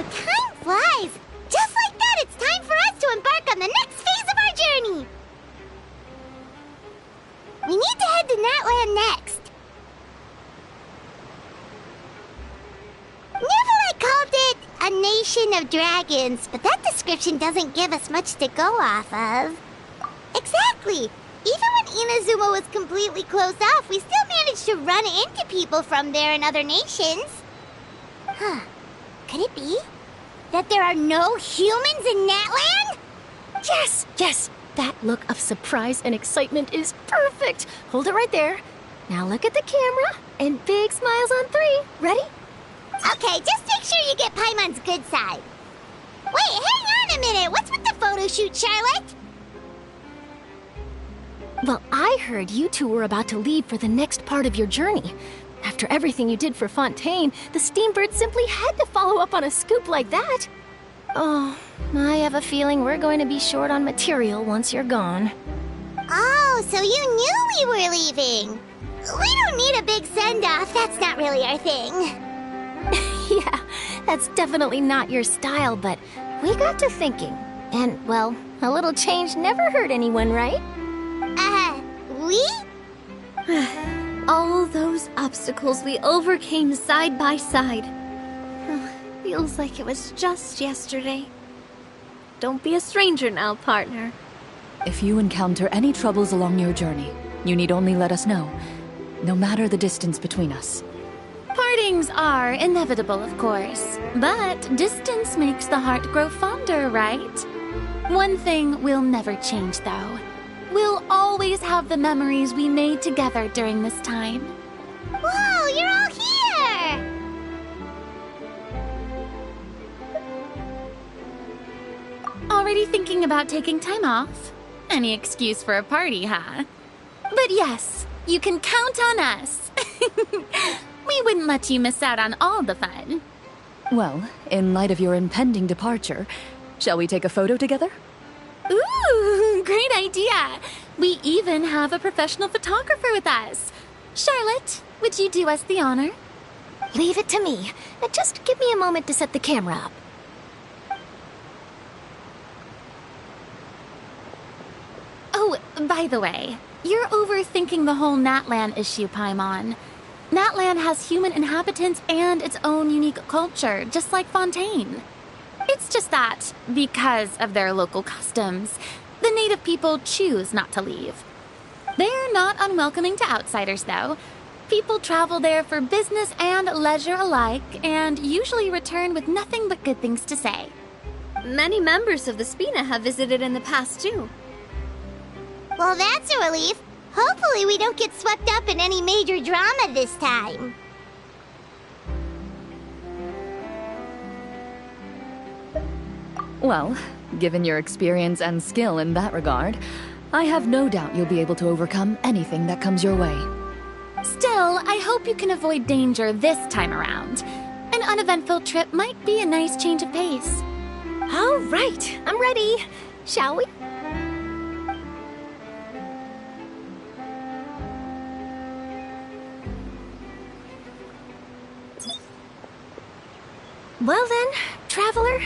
Time flies! Just like that, it's time for us to embark on the next phase of our journey! We need to head to Natlan next. Natlan called it a nation of dragons, but that description doesn't give us much to go off of. Exactly! Even when Inazuma was completely closed off, we still managed to run into people from there and other nations. Huh. Could it be that there are no humans in Natlan? Yes, yes! That look of surprise and excitement is perfect! Hold it right there. Now look at the camera, and big smiles on 3. Ready? Okay, just make sure you get Paimon's good side. Wait, hang on a minute! What's with the photo shoot, Charlotte? Well, I heard you two were about to leave for the next part of your journey. After everything you did for Fontaine, the Steambird simply had to follow up on a scoop like that. Oh, I have a feeling we're going to be short on material once you're gone. Oh, so you knew we were leaving. We don't need a big send-off. That's not really our thing. Yeah, that's definitely not your style, but we got to thinking. And, well, a little change never hurt anyone, right? We? All those obstacles we overcame side by side. Feels like it was just yesterday. Don't be a stranger now, partner. If you encounter any troubles along your journey, you need only let us know, no matter the distance between us. Partings are inevitable, of course, but distance makes the heart grow fonder, right? One thing will never change, though. We'll always have the memories we made together during this time. Whoa, you're all here! Already thinking about taking time off? Any excuse for a party, huh? But yes, you can count on us. We wouldn't let you miss out on all the fun. Well, in light of your impending departure, shall we take a photo together? Ooh, great idea! We even have a professional photographer with us. Charlotte, would you do us the honor? Leave it to me. Just give me a moment to set the camera up. Oh, by the way, you're overthinking the whole Natlan issue, Paimon. Natlan has human inhabitants and its own unique culture, just like Fontaine. It's just that, because of their local customs, the native people choose not to leave. They're not unwelcoming to outsiders, though. People travel there for business and leisure alike, and usually return with nothing but good things to say. Many members of the Spina have visited in the past, too. Well, that's a relief. Hopefully we don't get swept up in any major drama this time. Well, given your experience and skill in that regard, I have no doubt you'll be able to overcome anything that comes your way. Still, I hope you can avoid danger this time around. An uneventful trip might be a nice change of pace. All right, I'm ready. Shall we? Well then, traveler.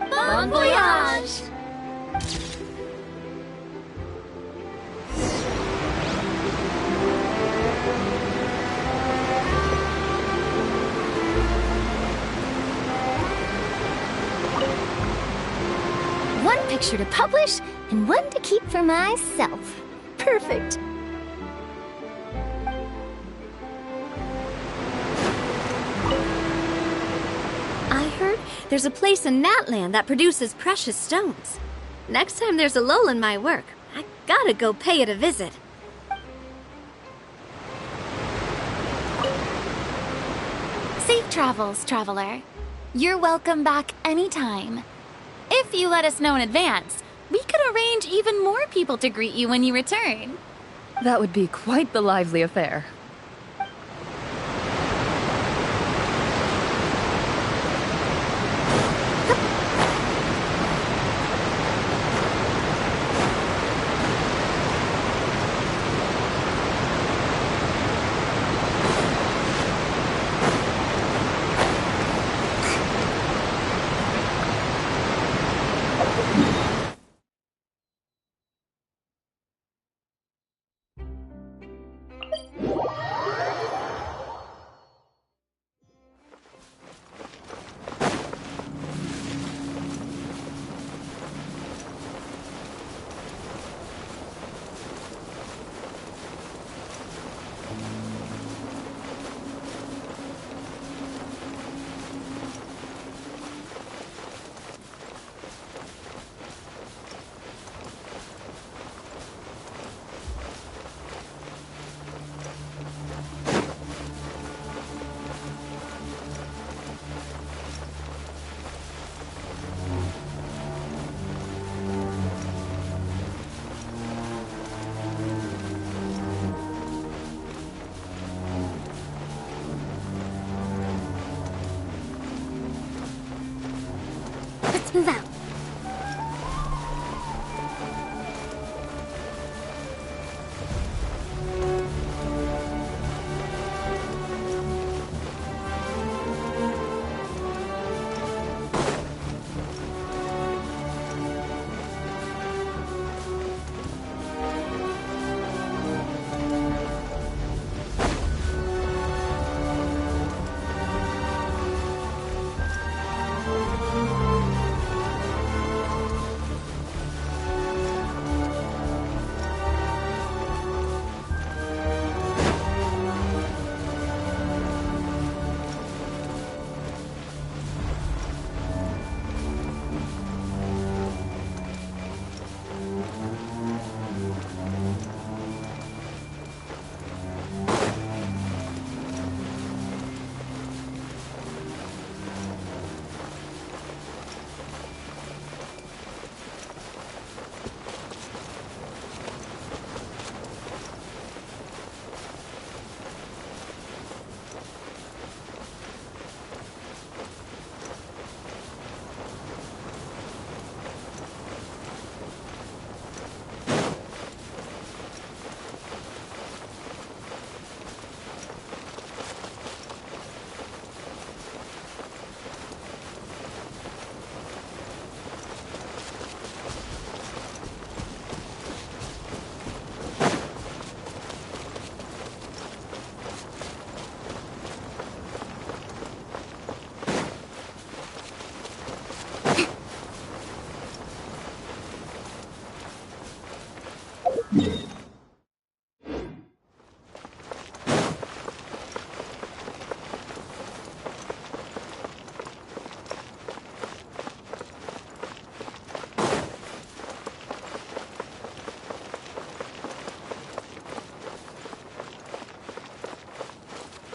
Bon voyage! One picture to publish and one to keep for myself. Perfect. I heard there's a place in Natlan that produces precious stones. Next time there's a lull in my work, I gotta go pay it a visit. Safe travels, traveler. You're welcome back anytime. If you let us know in advance, we could arrange even more people to greet you when you return. That would be quite the lively affair. Let's move out.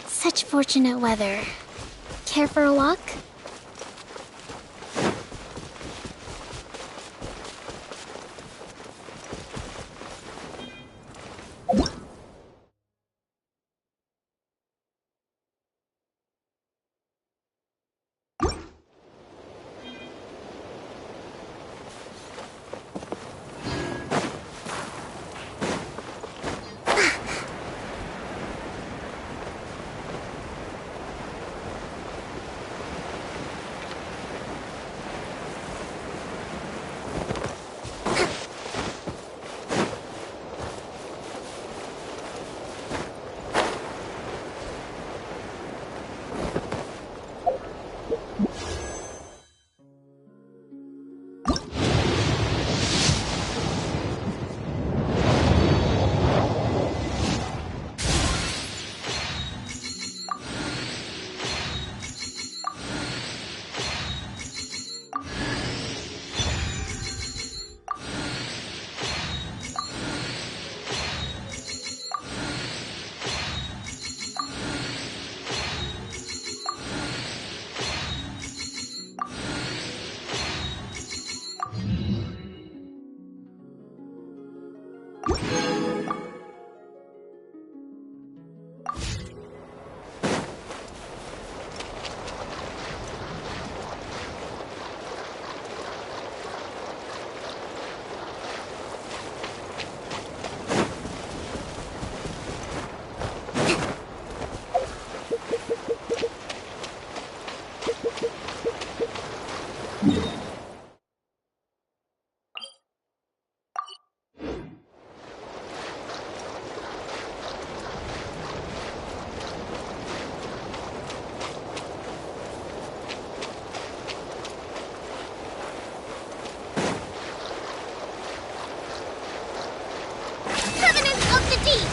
Such fortunate weather. Care for a walk? energy!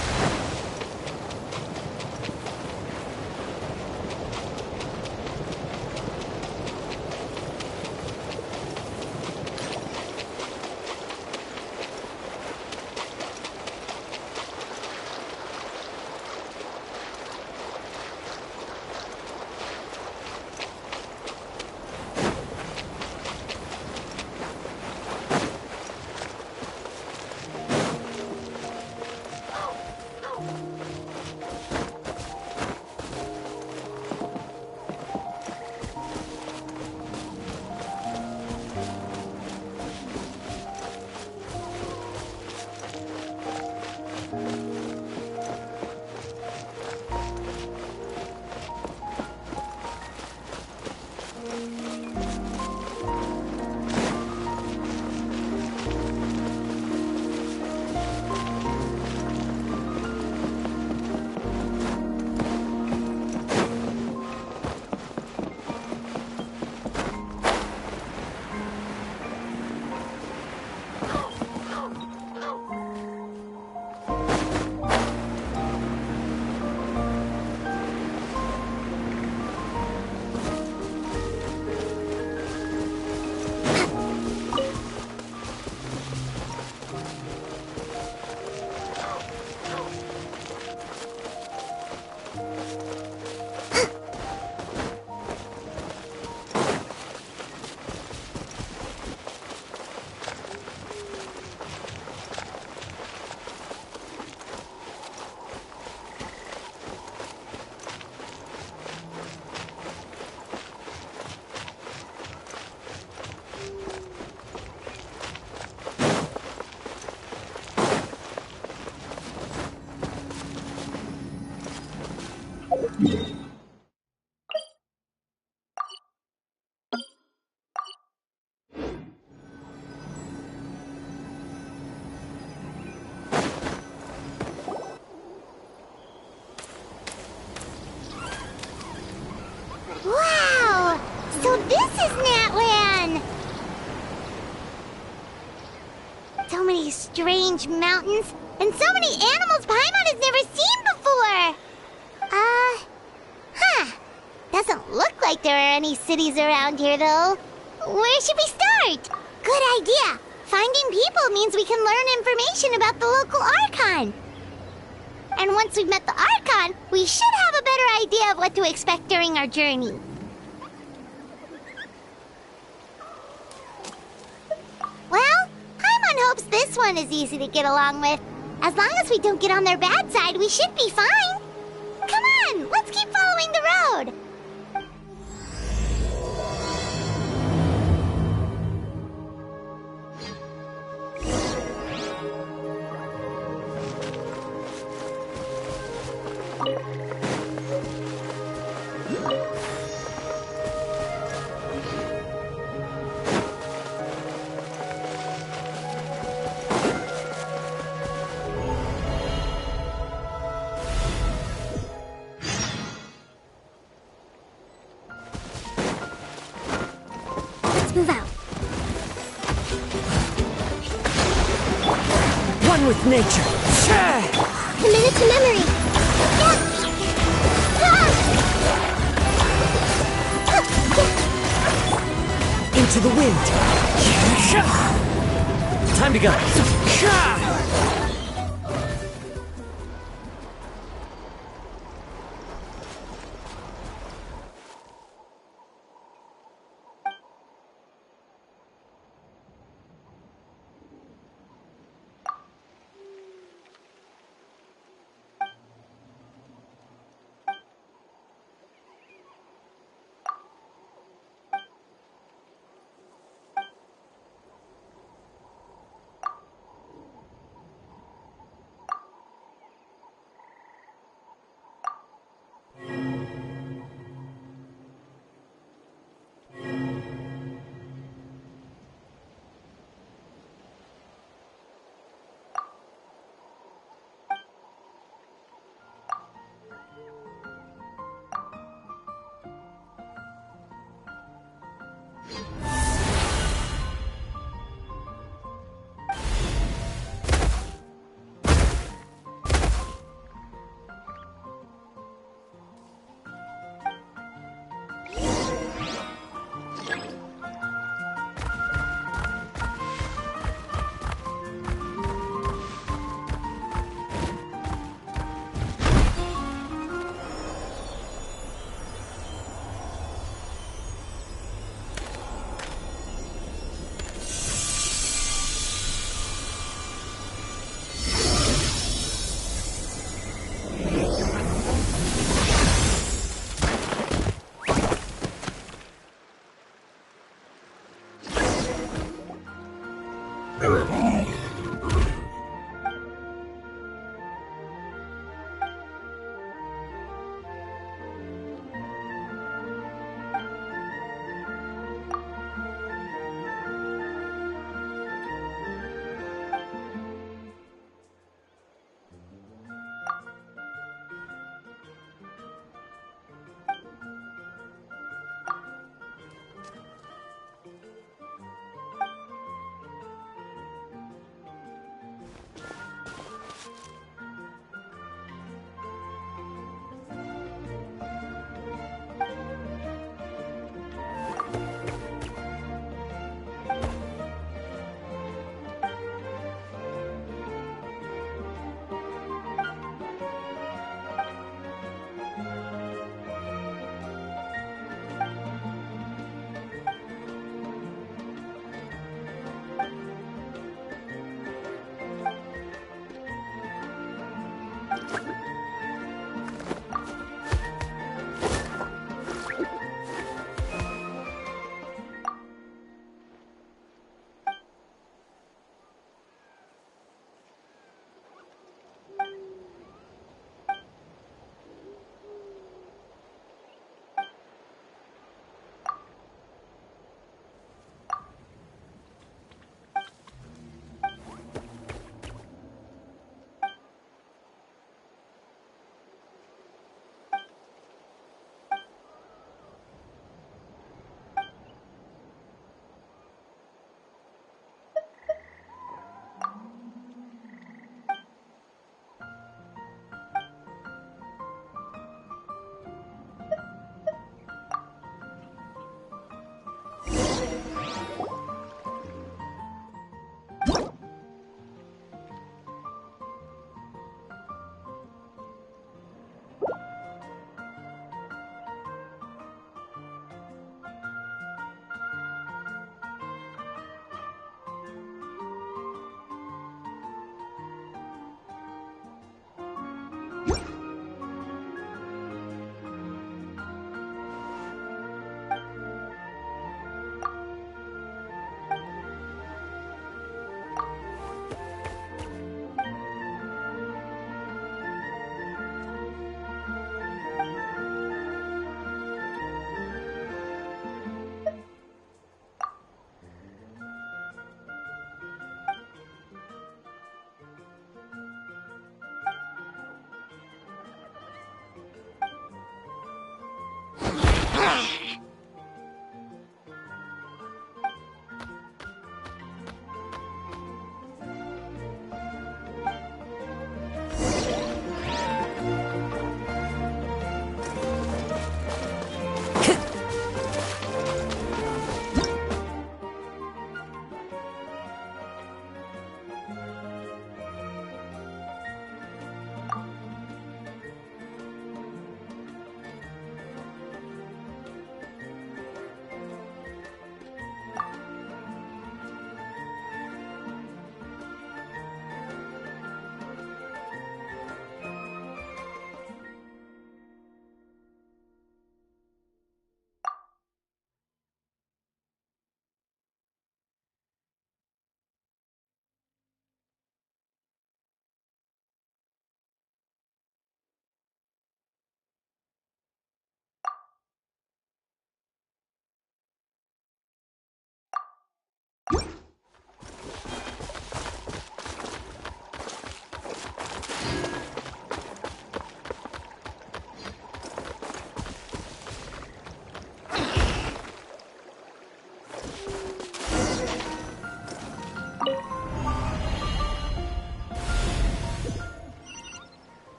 Wow! So this is Natlan! So many strange mountains, and so many animals Paimon has never seen before! Doesn't look like there are any cities around here, though. Where should we start? Good idea! Finding people means we can learn information about the local Archon. And once we've met the Archon, we should have a better idea of what to expect during our journey. Well, Paimon hopes this one is easy to get along with. As long as we don't get on their bad side, we should be fine. Come on, let's keep following the road. Move out. One with nature. Commit it to memory. Into the wind. Time to go.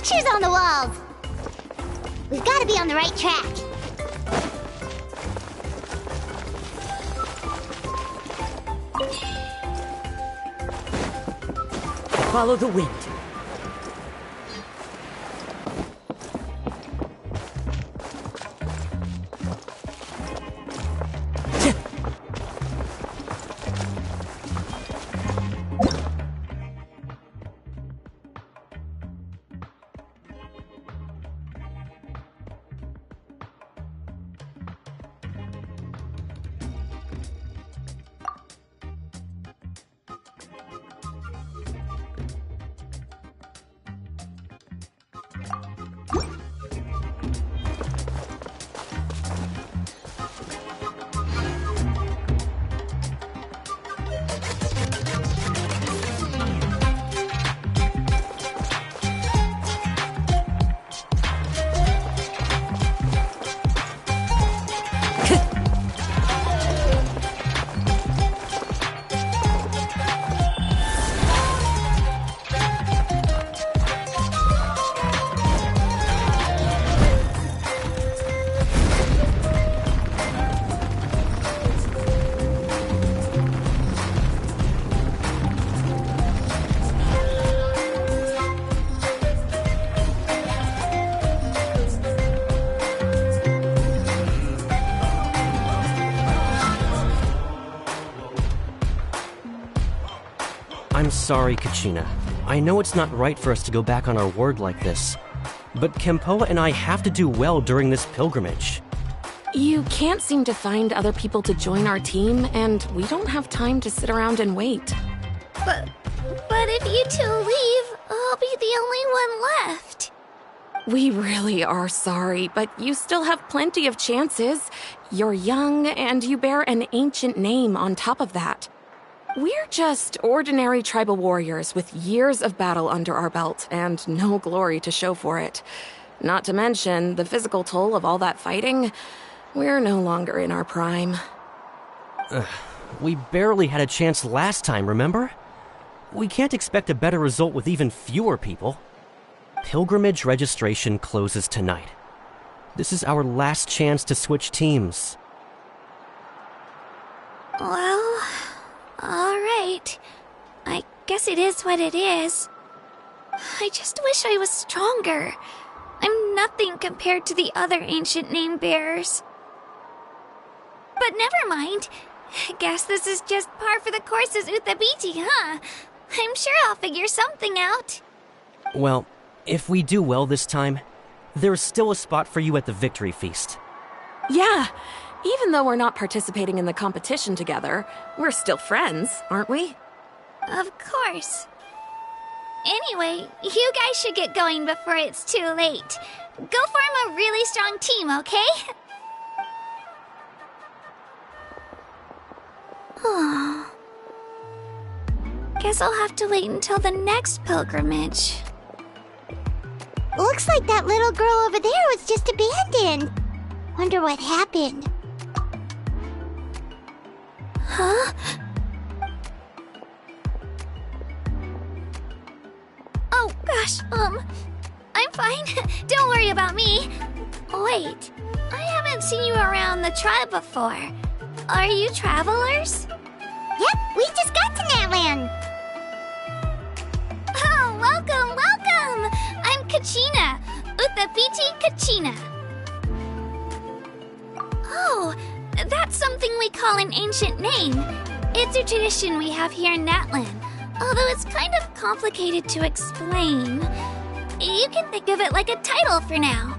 pictures on the walls! We've got to be on the right track. Follow the wind. sorry, Kachina. I know it's not right for us to go back on our word like this, but Kempoa and I have to do well during this pilgrimage. You can't seem to find other people to join our team, and we don't have time to sit around and wait. But if you two leave, I'll be the only one left. We really are sorry, but you still have plenty of chances. You're young, and you bear an ancient name on top of that. We're just ordinary tribal warriors with years of battle under our belt and no glory to show for it. Not to mention the physical toll of all that fighting. We're no longer in our prime. We barely had a chance last time, remember? We can't expect a better result with even fewer people. Pilgrimage registration closes tonight. This is our last chance to switch teams. Well, alright. I guess it is what it is. I just wish I was stronger. I'm nothing compared to the other ancient name bearers. But never mind. Guess this is just par for the course as Uthabiti, huh? I'm sure I'll figure something out. Well, if we do well this time, there's still a spot for you at the victory feast. Yeah, even though we're not participating in the competition together, we're still friends, aren't we? Of course. Anyway, you guys should get going before it's too late. Go form a really strong team, okay? Guess I'll have to wait until the next pilgrimage. Looks like that little girl over there was just abandoned. Wonder what happened. Huh? Oh, gosh, I'm fine. Don't worry about me. Wait, I haven't seen you around the tribe before. Are you travelers? Yep, we just got to Natlan. Oh, welcome, welcome! I'm Kachina, Uthabiti Kachina. Oh, that's something we call an ancient name. It's a tradition we have here in Natlan, although it's kind of complicated to explain. You can think of it like a title for now.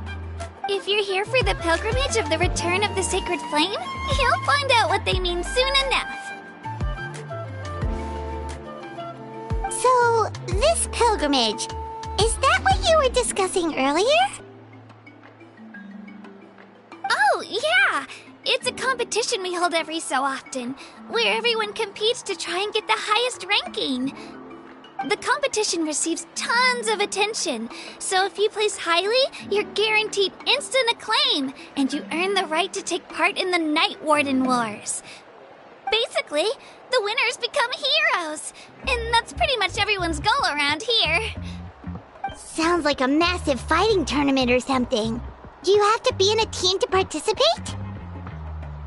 If you're here for the pilgrimage of the return of the sacred flame, you'll find out what they mean soon enough. So, this pilgrimage, is that what you were discussing earlier? Oh, yeah! It's a competition we hold every so often, where everyone competes to try and get the highest ranking. The competition receives tons of attention, so if you place highly, you're guaranteed instant acclaim, and you earn the right to take part in the Night Warden Wars. Basically, the winners become heroes, and that's pretty much everyone's goal around here. Sounds like a massive fighting tournament or something. Do you have to be in a team to participate?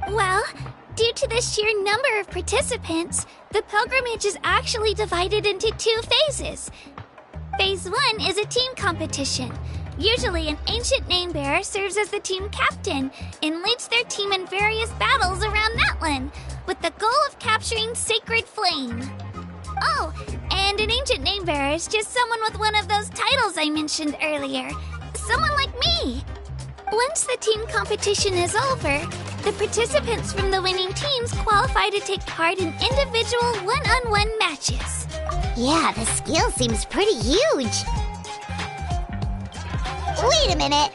Well, due to the sheer number of participants, the pilgrimage is actually divided into 2 phases. Phase 1 is a team competition. Usually, an ancient name bearer serves as the team captain and leads their team in various battles around Natlan, with the goal of capturing Sacred Flame. Oh, and an ancient name bearer is just someone with one of those titles I mentioned earlier. Someone like me. Once the team competition is over, the participants from the winning teams qualify to take part in individual one-on-one matches. Yeah, the skill seems pretty huge. Wait a minute.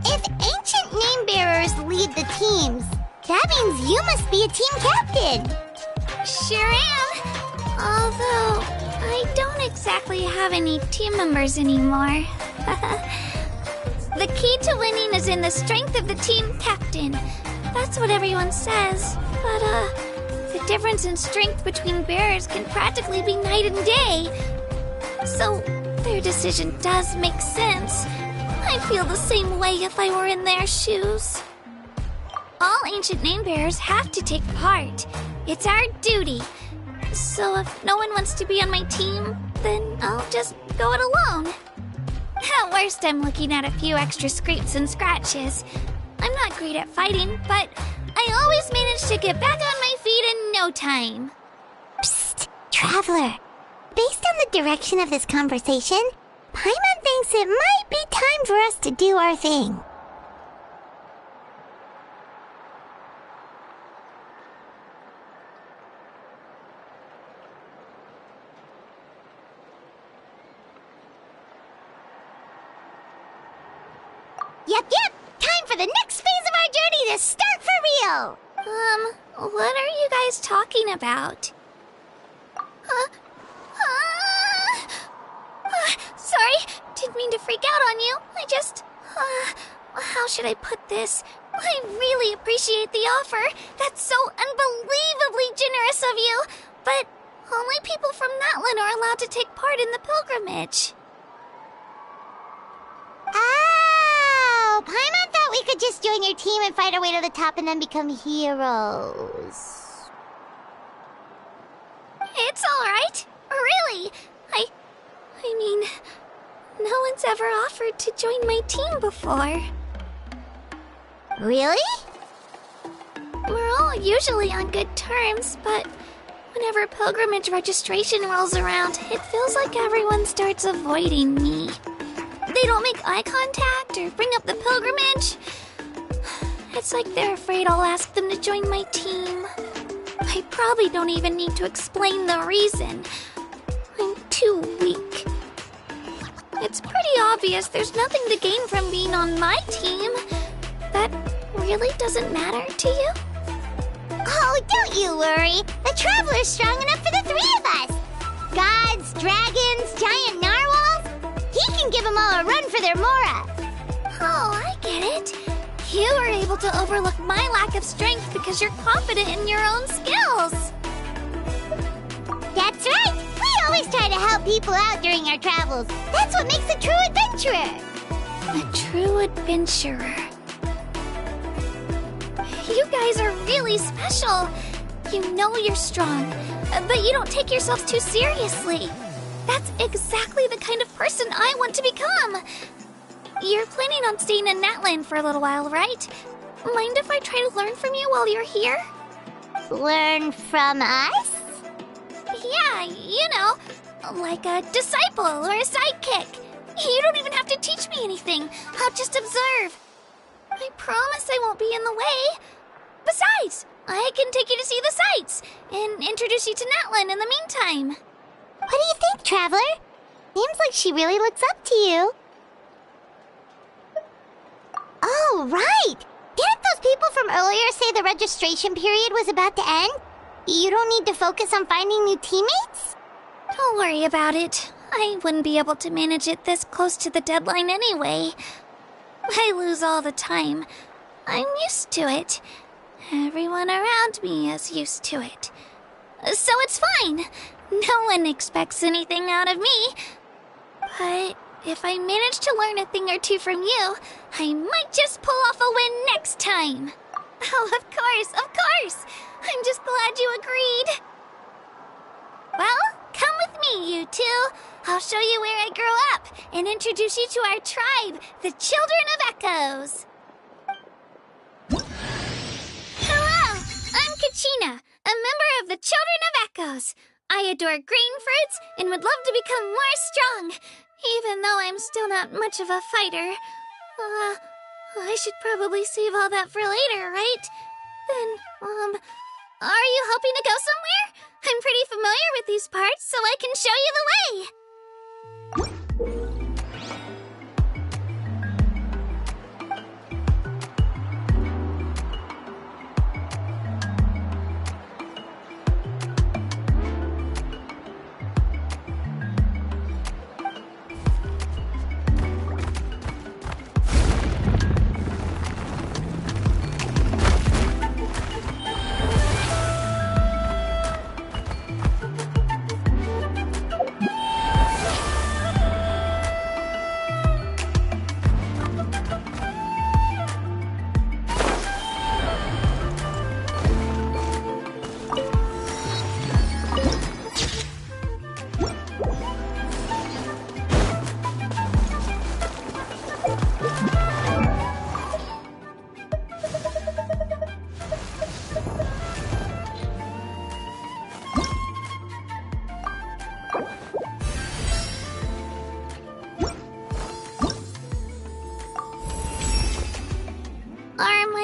If ancient name bearers lead the teams, that means you must be a team captain. Sure am. Although, I don't exactly have any team members anymore. The key to winning is in the strength of the team captain. That's what everyone says. But, the difference in strength between bearers can practically be night and day. So, their decision does make sense. I'd feel the same way if I were in their shoes. All ancient name bearers have to take part. It's our duty. So if no one wants to be on my team, then I'll just go it alone. At worst, I'm looking at a few extra scrapes and scratches. I'm not great at fighting, but I always manage to get back on my feet in no time. Psst, Traveler. based on the direction of this conversation, Paimon thinks it might be time for us to do our thing. Yep, time for the next phase of our journey to start for real! What are you guys talking about? Sorry, didn't mean to freak out on you. I just, how should I put this? I really appreciate the offer. That's so unbelievably generous of you. But only people from Natlan are allowed to take part in the pilgrimage. Oh, Paimon thought we could just join your team and fight our way to the top and then become heroes. It's all right. Really. I mean, no one's ever offered to join my team before. Really? We're all usually on good terms, but whenever pilgrimage registration rolls around, it feels like everyone starts avoiding me. They don't make eye contact or bring up the pilgrimage. It's like they're afraid I'll ask them to join my team. I probably don't even need to explain the reason. I'm too weak. It's pretty obvious there's nothing to gain from being on my team. That really doesn't matter to you? Oh, don't you worry. The Traveler's strong enough for the three of us. Gods, dragons, giant narwhals. He can give them all a run for their Mora. Oh, I get it. You were able to overlook my lack of strength because you're confident in your own skills. That's right. We always try to help people out during our travels. That's what makes a true adventurer. A true adventurer. You guys are really special. You know you're strong, but you don't take yourselves too seriously. That's exactly the kind of person I want to become. You're planning on staying in Natlan for a little while, right? Mind if I try to learn from you while you're here? Learn from us? Yeah, you know, like a disciple or a sidekick. You don't even have to teach me anything. I'll just observe. I promise I won't be in the way. Besides, I can take you to see the sights and introduce you to Natlan in the meantime. What do you think, Traveler? Seems like she really looks up to you. Oh, right! Didn't those people from earlier say the registration period was about to end? You don't need to focus on finding new teammates? Don't worry about it. I wouldn't be able to manage it this close to the deadline anyway. I lose all the time. I'm used to it. Everyone around me is used to it. So it's fine. No one expects anything out of me. But if I manage to learn a thing or two from you, I might just pull off a win next time. Oh, of course. I'm just glad you agreed. Well, come with me, you two. I'll show you where I grew up and introduce you to our tribe, the Children of Echoes. Hello, I'm Kachina, a member of the Children of Echoes. I adore green fruits and would love to become more strong, even though I'm still not much of a fighter. I should probably save all that for later, right? Then, are you hoping to go somewhere? I'm pretty familiar with these parts, so I can show you the way.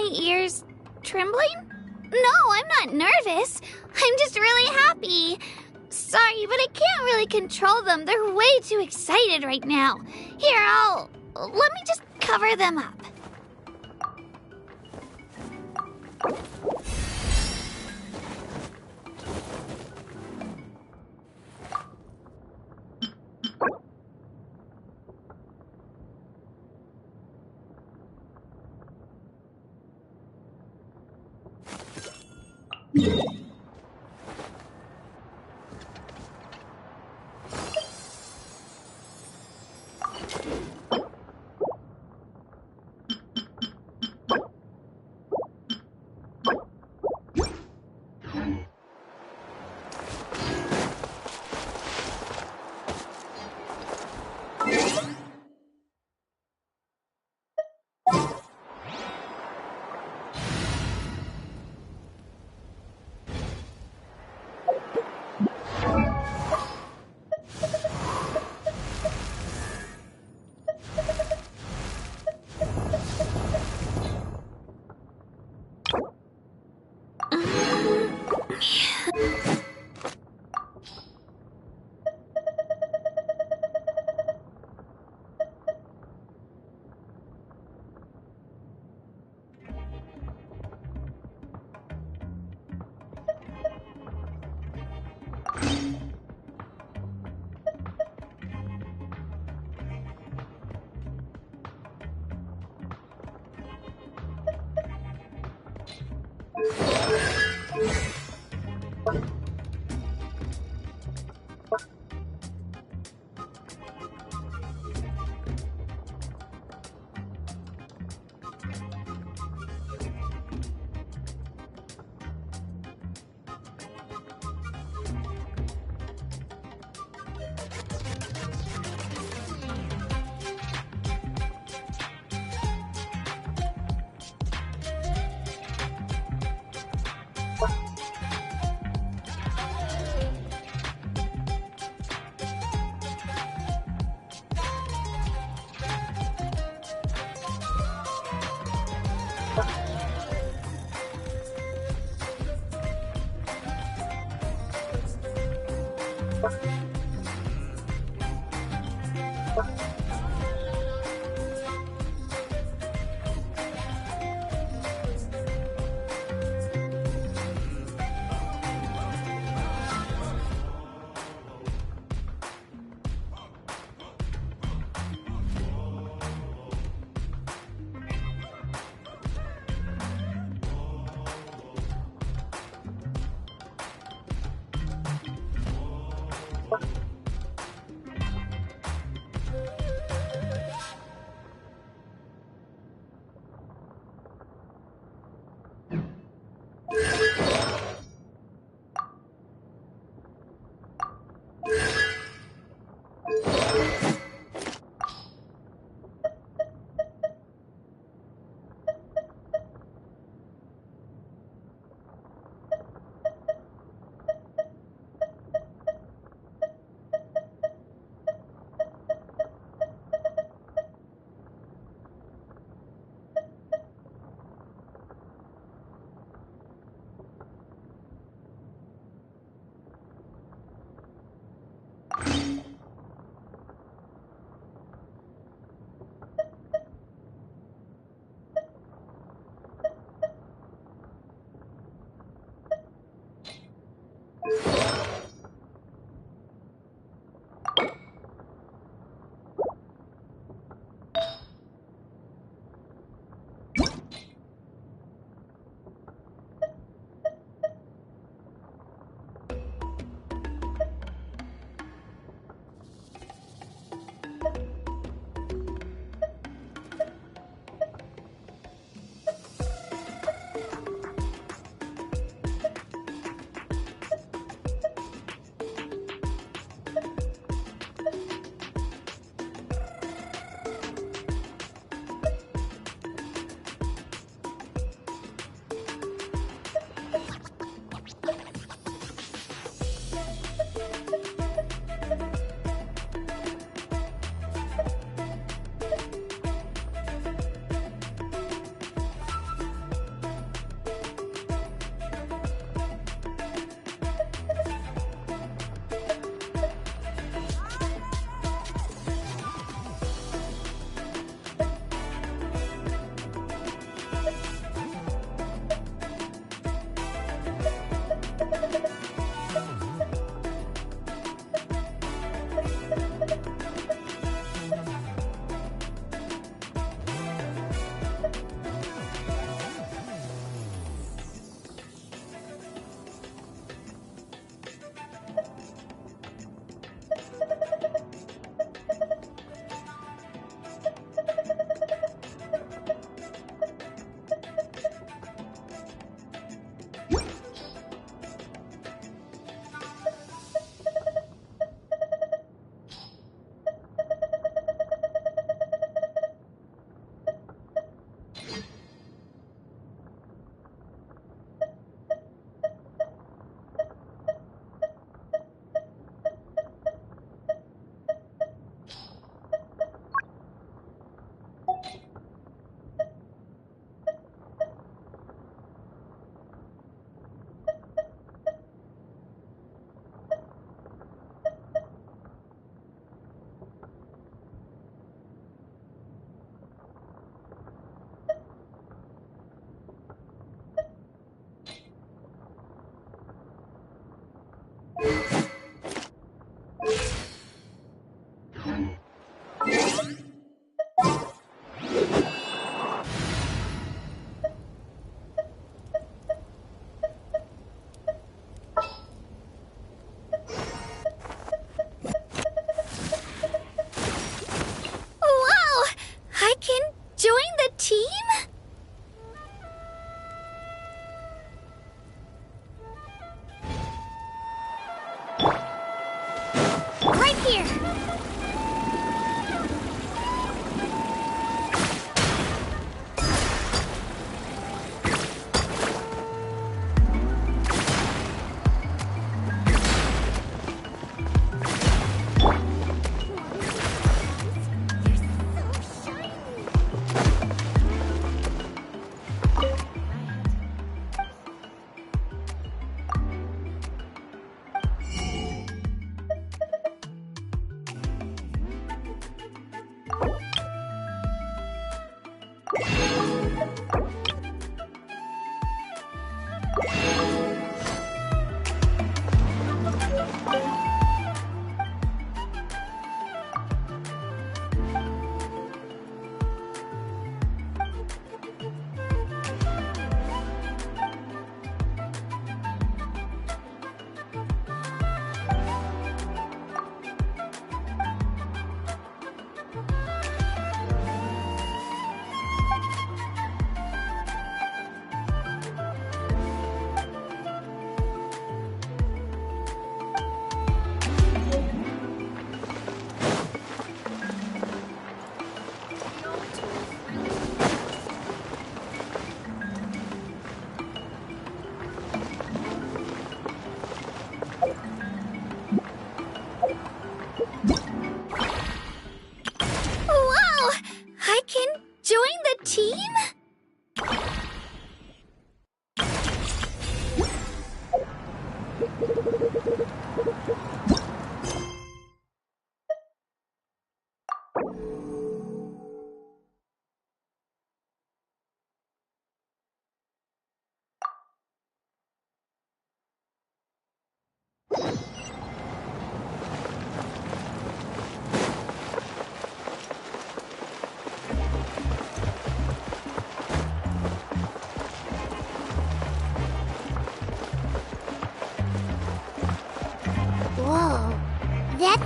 my ears trembling? No, I'm not nervous. I'm just really happy. Sorry, but I can't really control them. They're way too excited right now. Here, let me just cover them up.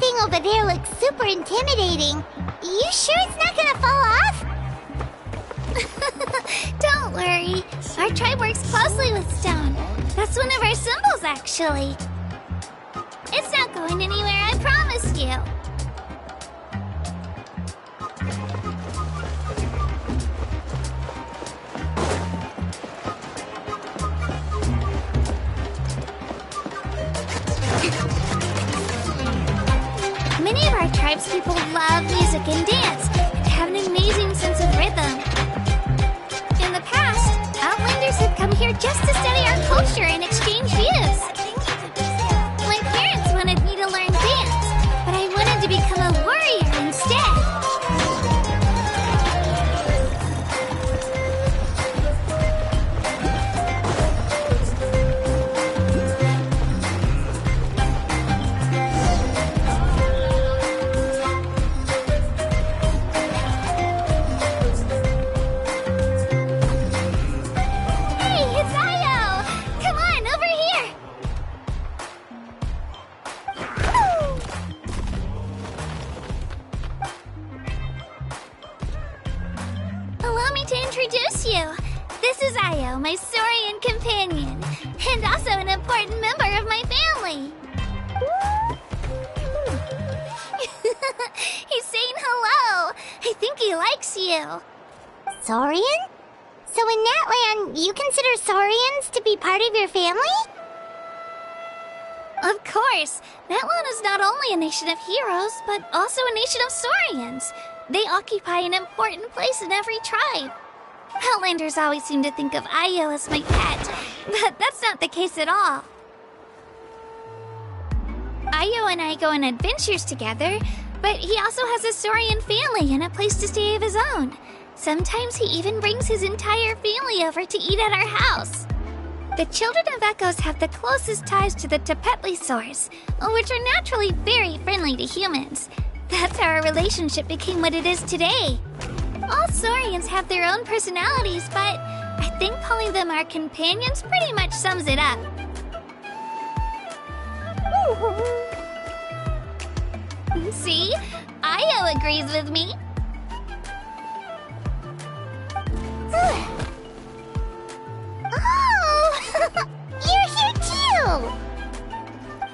thing over there looks super intimidating. You sure it's not gonna fall off? Don't worry. Our tribe works closely with stone. That's one of our symbols, actually. It's not going anywhere, I promise you. Many of our tribespeople love music and dance and have an amazing sense of rhythm. In the past, Outlanders had come here just to study our culture and exchange views. My parents wanted me to learn dance, but I wanted to become a warrior instead. My Saurian companion, and also an important member of my family. He's saying hello. I think he likes you. Saurian? So in Natlan, you consider Saurians to be part of your family? Of course. Natlan is not only a nation of heroes, but also a nation of Saurians. They occupy an important place in every tribe. Outlanders always seem to think of Io as my pet, but that's not the case at all. Io and I go on adventures together, but he also has a Saurian family and a place to stay of his own. Sometimes he even brings his entire family over to eat at our house. The children of Echoes have the closest ties to the Tepetlisaurs, which are naturally very friendly to humans. That's how our relationship became what it is today. All Saurians have their own personalities, but I think calling them our companions pretty much sums it up. See? Io agrees with me. Oh! You're here too!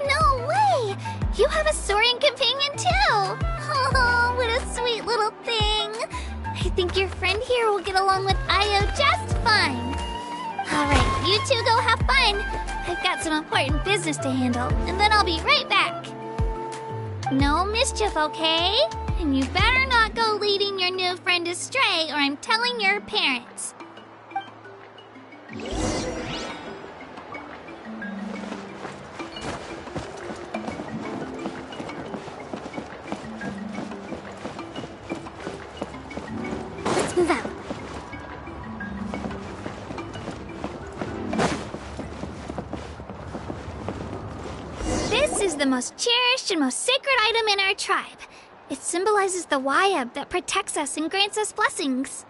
No way! You have a Saurian companion too! Oh, what a sweet little thing! I think your friend here will get along with Io just fine. Alright, you two go have fun. I've got some important business to handle, and then I'll be right back. No mischief, okay? And you better not go leading your new friend astray, or I'm telling your parents. Let's move out. This is the most cherished and most sacred item in our tribe. It symbolizes the Wayab that protects us and grants us blessings.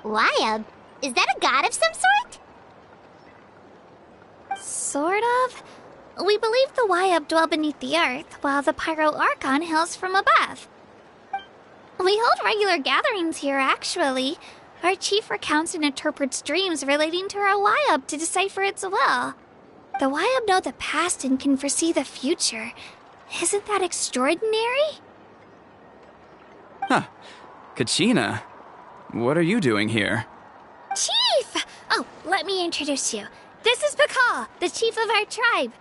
Wayab? Is that a god of some sort? Sort of. We believe the Wayab dwell beneath the earth, while the Pyro Archon hails from above. We hold regular gatherings here, actually. Our chief recounts and interprets dreams relating to our Wayab to decipher its will. The Wayab know the past and can foresee the future. Isn't that extraordinary? Huh. Kachina, what are you doing here? Chief! Oh, let me introduce you. This is Pakal, the chief of our tribe.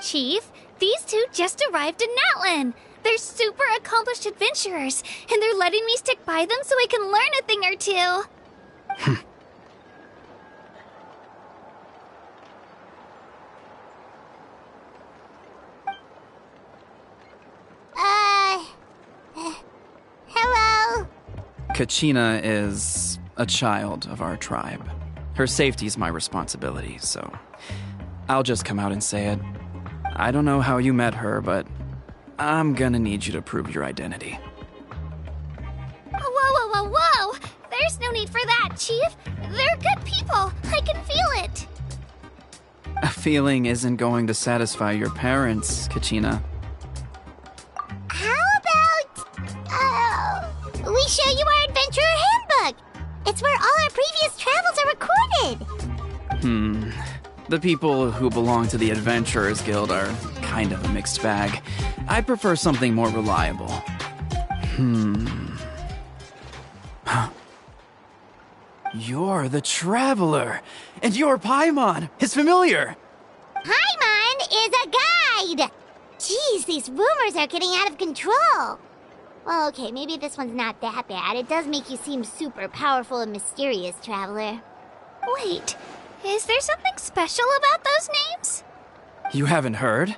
Chief, these two just arrived in Natlan. They're super accomplished adventurers, and they're letting me stick by them so I can learn a thing or two. Hello? Kachina is a child of our tribe. Her safety's my responsibility, so I'll just come out and say it. I don't know how you met her, but I'm gonna need you to prove your identity. Whoa! There's no need for that, Chief. They're good people. I can feel it. A feeling isn't going to satisfy your parents, Kachina. show you our adventurer handbook. It's where all our previous travels are recorded. The people who belong to the Adventurers Guild are kind of a mixed bag. I prefer something more reliable. You're the Traveler, and you're Paimon, his familiar. Paimon is a guide! Jeez, these rumors are getting out of control. Well, okay, maybe this one's not that bad. It does make you seem super powerful and mysterious, Traveler. Wait, is there something special about those names? You haven't heard?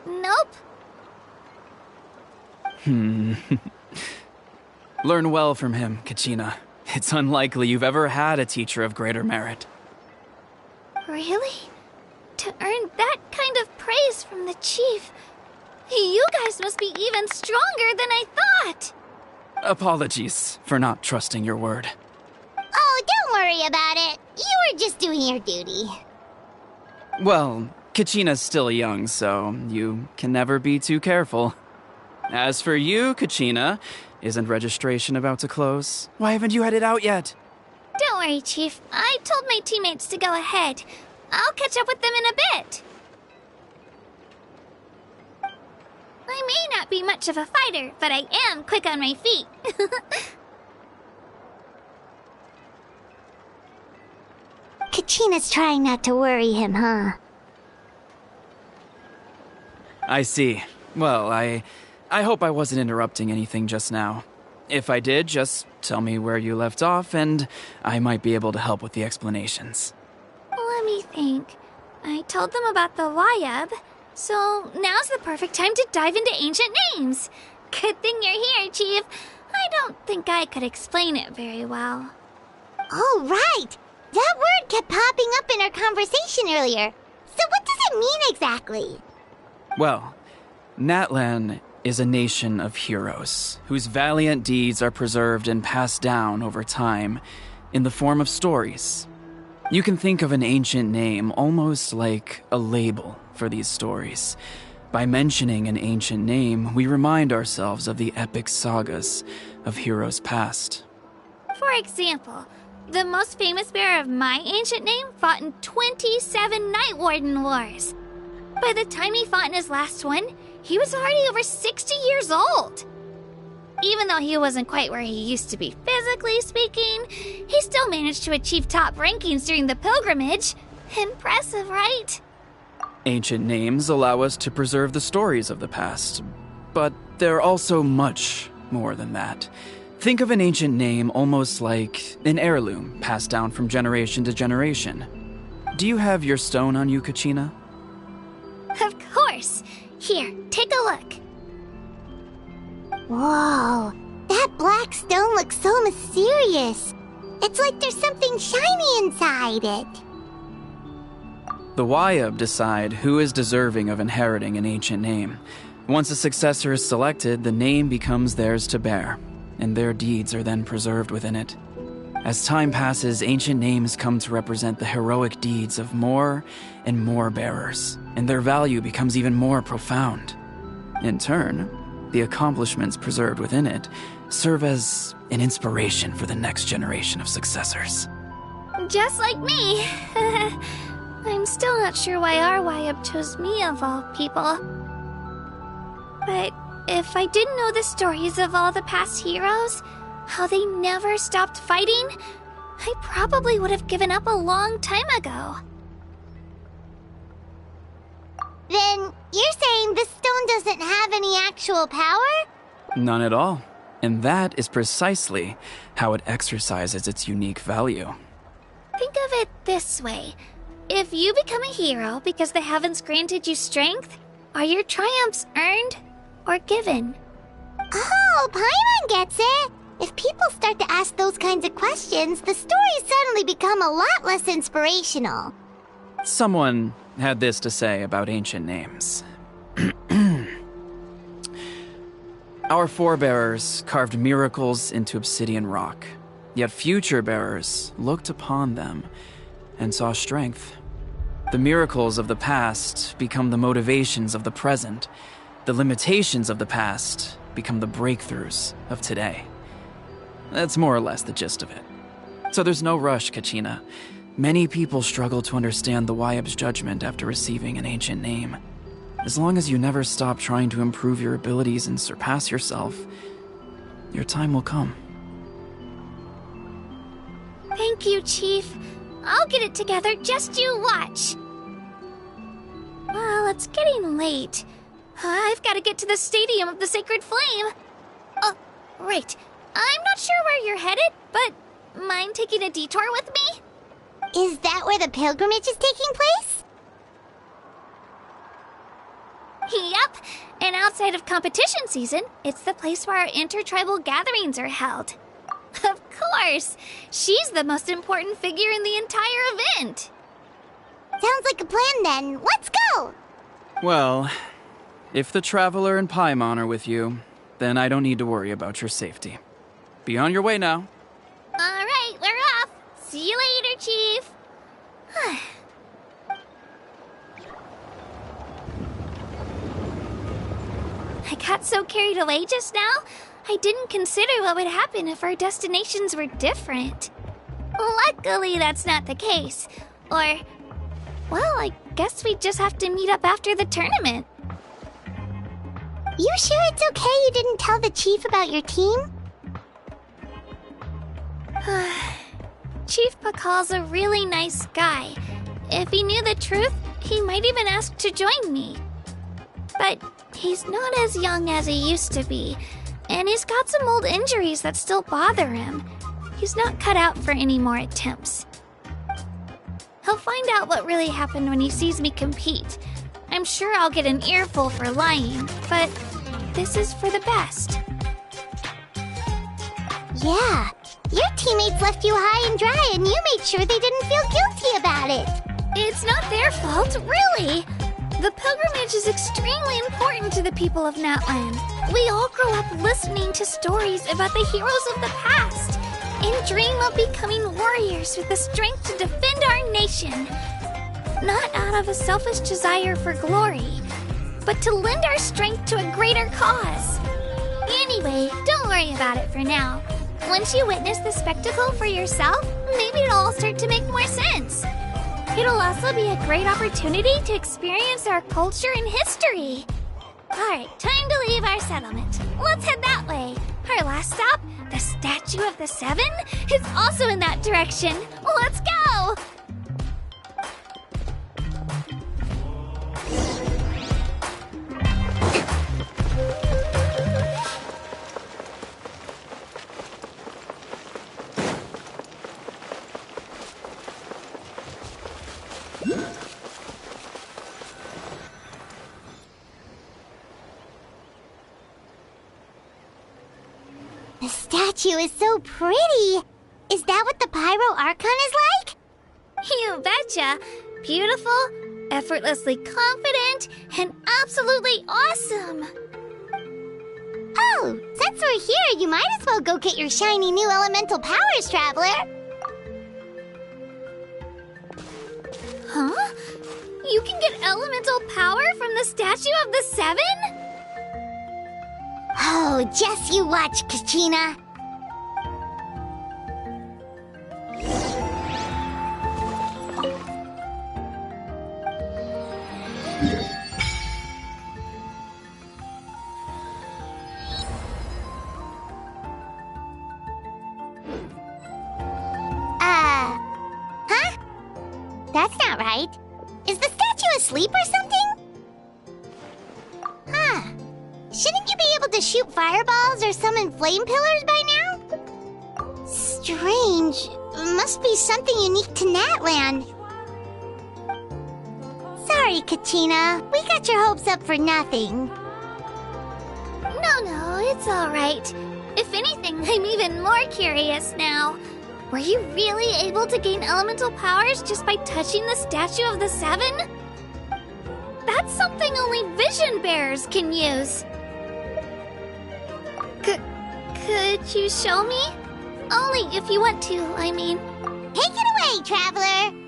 Nope. Learn well from him, Kachina. It's unlikely you've ever had a teacher of greater merit. Really? To earn that kind of praise from the chief, you guys must be even stronger than I thought! Apologies for not trusting your word. Oh, don't worry about it. You were just doing your duty. Well, Kachina's still young, so you can never be too careful. As for you, Kachina, isn't registration about to close? Why haven't you had it out yet? Don't worry, Chief. I told my teammates to go ahead. I'll catch up with them in a bit. I may not be much of a fighter, but I am quick on my feet. Kachina's trying not to worry him, huh? I see. Well, I hope I wasn't interrupting anything just now. If I did, just tell me where you left off, and I might be able to help with the explanations. Let me think. I told them about the Wayab, so now's the perfect time to dive into ancient names. Good thing you're here, Chief. I don't think I could explain it very well. Oh, right! That word kept popping up in our conversation earlier. So what does it mean exactly? Well, Natlan is a nation of heroes whose valiant deeds are preserved and passed down over time in the form of stories. You can think of an ancient name almost like a label for these stories. By mentioning an ancient name, we remind ourselves of the epic sagas of heroes past. For example, the most famous bearer of my ancient name fought in 27 Night Warden Wars. By the time he fought in his last one, he was already over 60 years old. Even though he wasn't quite where he used to be physically speaking, he still managed to achieve top rankings during the pilgrimage. Impressive, right? Ancient names allow us to preserve the stories of the past, but they're also much more than that. Think of an ancient name almost like an heirloom passed down from generation to generation. Do you have your stone on you, Kachina? Of course. Here, take a look. Whoa, that black stone looks so mysterious. It's like there's something shiny inside it. The Wayab decide who is deserving of inheriting an ancient name. Once a successor is selected, the name becomes theirs to bear, and their deeds are then preserved within it. As time passes, ancient names come to represent the heroic deeds of more and more bearers, and their value becomes even more profound. In turn, the accomplishments preserved within it serve as an inspiration for the next generation of successors. Just like me. I'm still not sure why our Wayab chose me of all people. But if I didn't know the stories of all the past heroes, how they never stopped fighting, I probably would have given up a long time ago. Then you're saying this stone doesn't have any actual power? None at all. And that is precisely how it exercises its unique value. Think of it this way. If you become a hero because the heavens granted you strength, are your triumphs earned or given? Oh, Paimon gets it! If people start to ask those kinds of questions, the stories suddenly become a lot less inspirational. Someone had this to say about ancient names. Our forebears carved miracles into obsidian rock, yet future bearers looked upon them and saw strength. The miracles of the past become the motivations of the present. The limitations of the past become the breakthroughs of today. That's more or less the gist of it. So there's no rush, Kachina. Many people struggle to understand the Wyab's judgment after receiving an ancient name. As long as you never stop trying to improve your abilities and surpass yourself, your time will come. Thank you, Chief. I'll get it together, just you watch. Well, it's getting late. I've got to get to the Stadium of the Sacred Flame. Oh, right. I'm not sure where you're headed, but mind taking a detour with me? Is that where the pilgrimage is taking place? Yep, and outside of competition season, it's the place where our intertribal gatherings are held. Of course! She's the most important figure in the entire event! Sounds like a plan then. Let's go! Well, if the Traveler and Paimon are with you, then I don't need to worry about your safety. Be on your way now. Alright, we're off! See you later, Chief! I got so carried away just now, I didn't consider what would happen if our destinations were different. Luckily, that's not the case. Or, well, I guess we just have to meet up after the tournament. You sure it's okay you didn't tell the chief about your team? Chief Pakal's a really nice guy. If he knew the truth, he might even ask to join me. But he's not as young as he used to be, and he's got some old injuries that still bother him. He's not cut out for any more attempts. He'll find out what really happened when he sees me compete. I'm sure I'll get an earful for lying, but this is for the best. Yeah, your teammates left you high and dry and you made sure they didn't feel guilty about it. It's not their fault, really. The pilgrimage is extremely important to the people of Natlan. We all grow up listening to stories about the heroes of the past and dream of becoming warriors with the strength to defend our nation. Not out of a selfish desire for glory, but to lend our strength to a greater cause. Anyway, don't worry about it for now. Once you witness the spectacle for yourself, maybe it'll all start to make more sense. It'll also be a great opportunity to experience our culture and history. Alright, time to leave our settlement. Let's head that way. Our last stop, the Statue of the Seven, is also in that direction. Let's go! The statue is so pretty. Is that what the Pyro Archon is like? You betcha. Beautiful, effortlessly confident, and absolutely awesome. Oh, since we're here, you might as well go get your shiny new elemental powers, Traveler. Huh? You can get elemental power from the Statue of the Seven? Oh, just you watch, Kachina. Huh? That's not right. Is the statue asleep or something? Huh. Shouldn't you be able to shoot fireballs or summon flame pillars by now? Strange. Must be something unique to Natlan. Sorry, Kachina. We got your hopes up for nothing. No, it's alright. If anything, I'm even more curious now. Were you really able to gain elemental powers just by touching the Statue of the Seven? That's something only vision bearers can use. Could you show me? Only if you want to, I mean. Take it away, Traveler!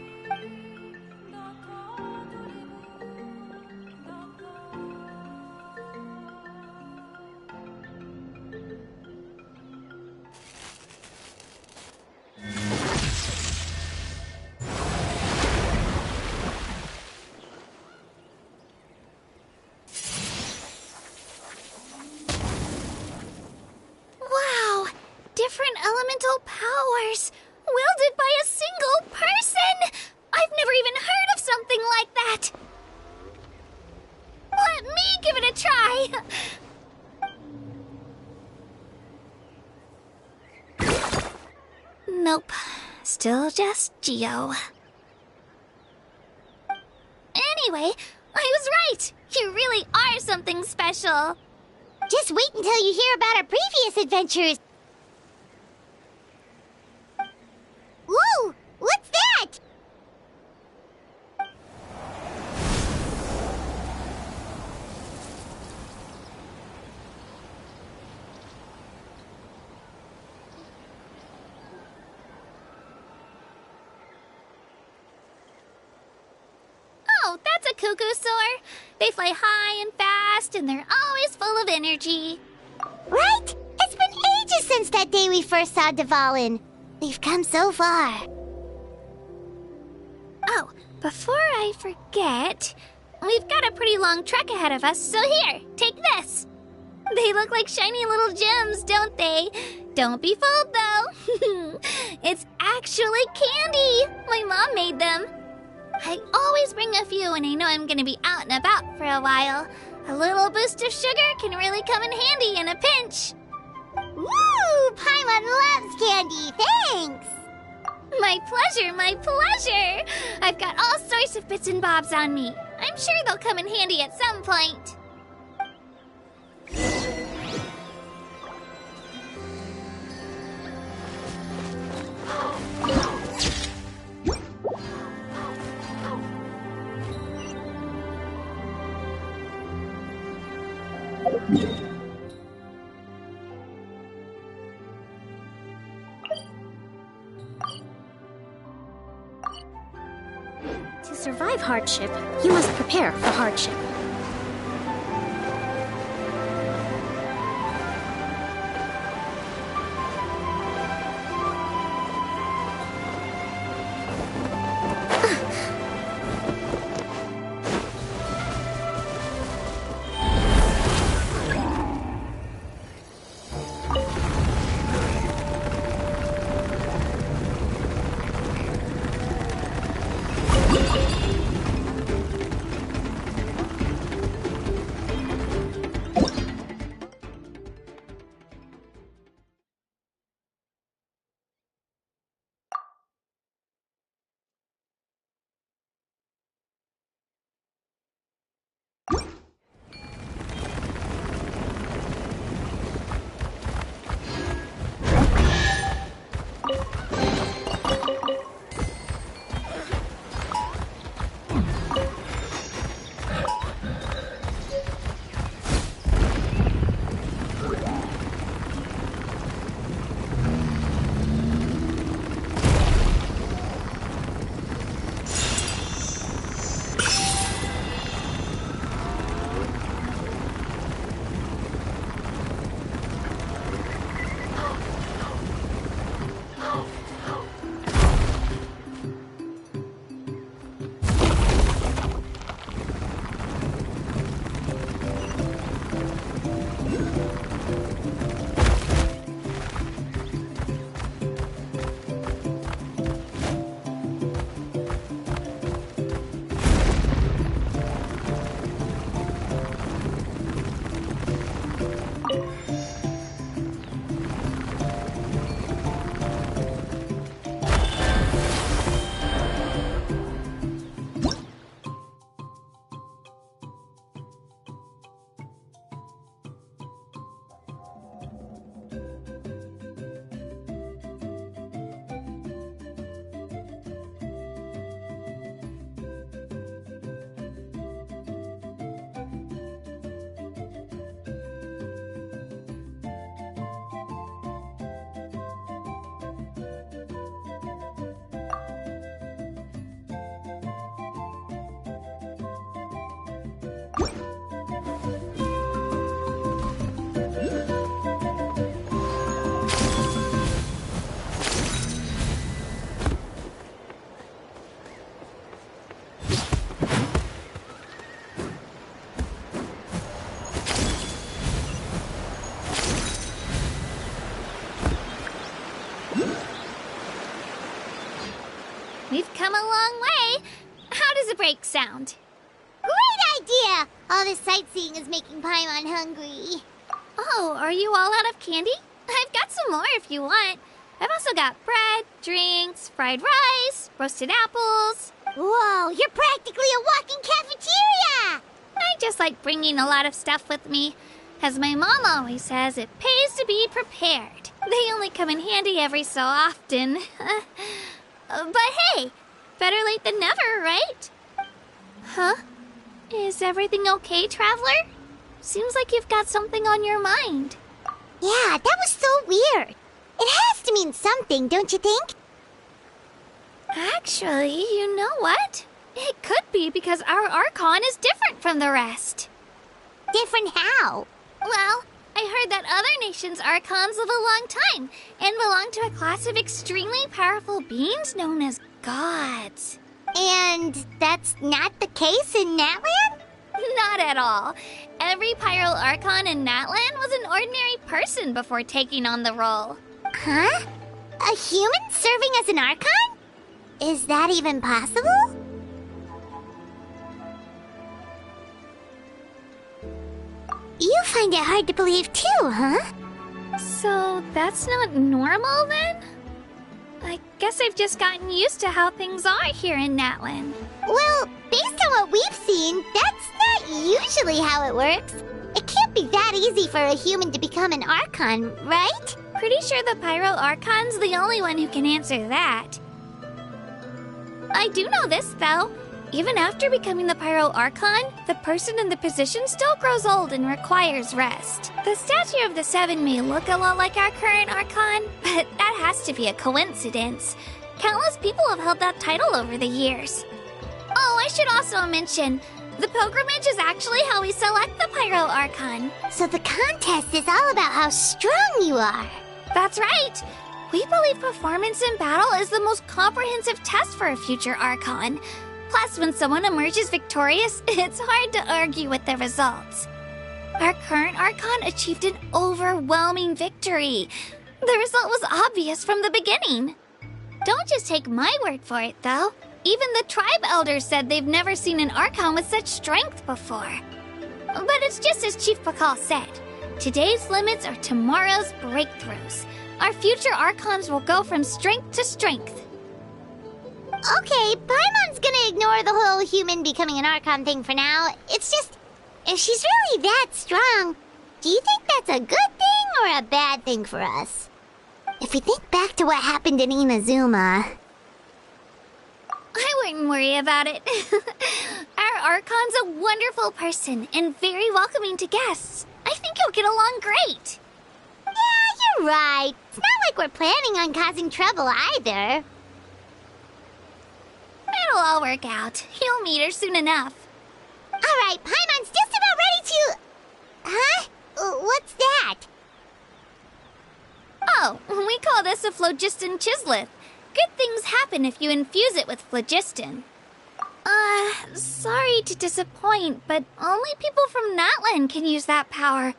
elemental powers, wielded by a single person! I've never even heard of something like that! Let me give it a try! Nope. Still just Geo. Anyway, I was right! You really are something special! Just wait until you hear about our previous adventures. Whoa! What's that? Oh, that's a cuckoo soar. They fly high and fast, and they're always full of energy. Right? It's been ages since that day we first saw Dvalin. We've come so far. Oh, before I forget, we've got a pretty long trek ahead of us, so here, take this. They look like shiny little gems, don't they? Don't be fooled, though. It's actually candy. My mom made them. I always bring a few when I know I'm gonna be out and about for a while. A little boost of sugar can really come in handy in a pinch. Woo! Paimon loves candy, thanks! My pleasure, my pleasure! I've got all sorts of bits and bobs on me. I'm sure they'll come in handy at some point. To survive hardship, you must prepare for hardship. We've come a long way. How does a break sound? Great idea! All this sightseeing is making Paimon hungry. Oh, are you all out of candy? I've got some more if you want. I've also got bread, drinks, fried rice, roasted apples. Whoa, you're practically a walking cafeteria! I just like bringing a lot of stuff with me. As my mom always says, it pays to be prepared. They only come in handy every so often. But hey, better late than never, right? Huh? Is everything okay, Traveler? Seems like you've got something on your mind. Yeah, that was so weird. It has to mean something, don't you think? Actually, you know what? It could be because our Archon is different from the rest. Different how? Well, I heard that other nations' Archons live a long time and belong to a class of extremely powerful beings known as gods. And that's not the case in Natlan? Not at all. Every Pyro Archon in Natlan was an ordinary person before taking on the role. Huh? A human serving as an Archon? Is that even possible? You find it hard to believe too, huh? So that's not normal then? I guess I've just gotten used to how things are here in Natlan. Well, based on what we've seen, that's not usually how it works. It can't be that easy for a human to become an Archon, right? Pretty sure the Pyro Archon's the only one who can answer that. I do know this, though. Even after becoming the Pyro Archon, the person in the position still grows old and requires rest. The statue of the Seven may look a lot like our current Archon, but that has to be a coincidence. Countless people have held that title over the years. Oh, I should also mention, the pilgrimage is actually how we select the Pyro Archon. So the contest is all about how strong you are. That's right. We believe performance in battle is the most comprehensive test for a future Archon. Plus, when someone emerges victorious, it's hard to argue with the results. Our current Archon achieved an overwhelming victory. The result was obvious from the beginning. Don't just take my word for it, though. Even the tribe elders said they've never seen an Archon with such strength before. But it's just as Chief Pakal said. Today's limits are tomorrow's breakthroughs. Our future Archons will go from strength to strength. Okay, Paimon's gonna ignore the whole human becoming an Archon thing for now. It's just, if she's really that strong, do you think that's a good thing or a bad thing for us? If we think back to what happened in Inazuma... I wouldn't worry about it. Our Archon's a wonderful person and very welcoming to guests. I think you'll get along great. Yeah, you're right. It's not like we're planning on causing trouble either. It'll all work out. You'll meet her soon enough. Alright, Paimon's just about ready to... Huh? What's that? Oh, we call this a phlogiston chisleth. Good things happen if you infuse it with phlogiston. Sorry to disappoint, but only people from Natlan can use that power.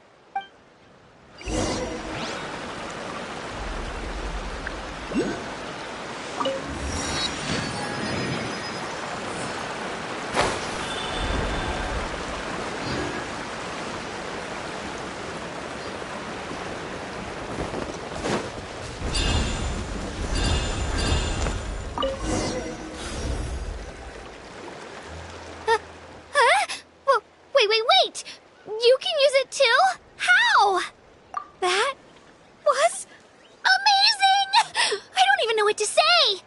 Wait! You can use it too? How? That was amazing! I don't even know what to say!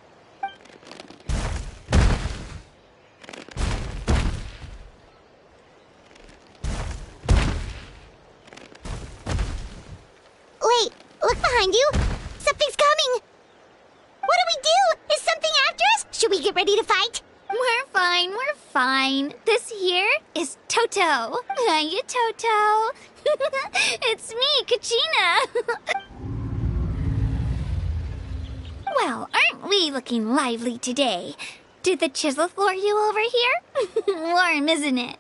Wait, look behind you! Something's coming! What do we do? Is something after us? Should we get ready to fight? We're fine. This here is Toto. Hiya, Toto. It's me, Kachina. Well, aren't we looking lively today? Did the Chisleth lure you over here? Warm, isn't it?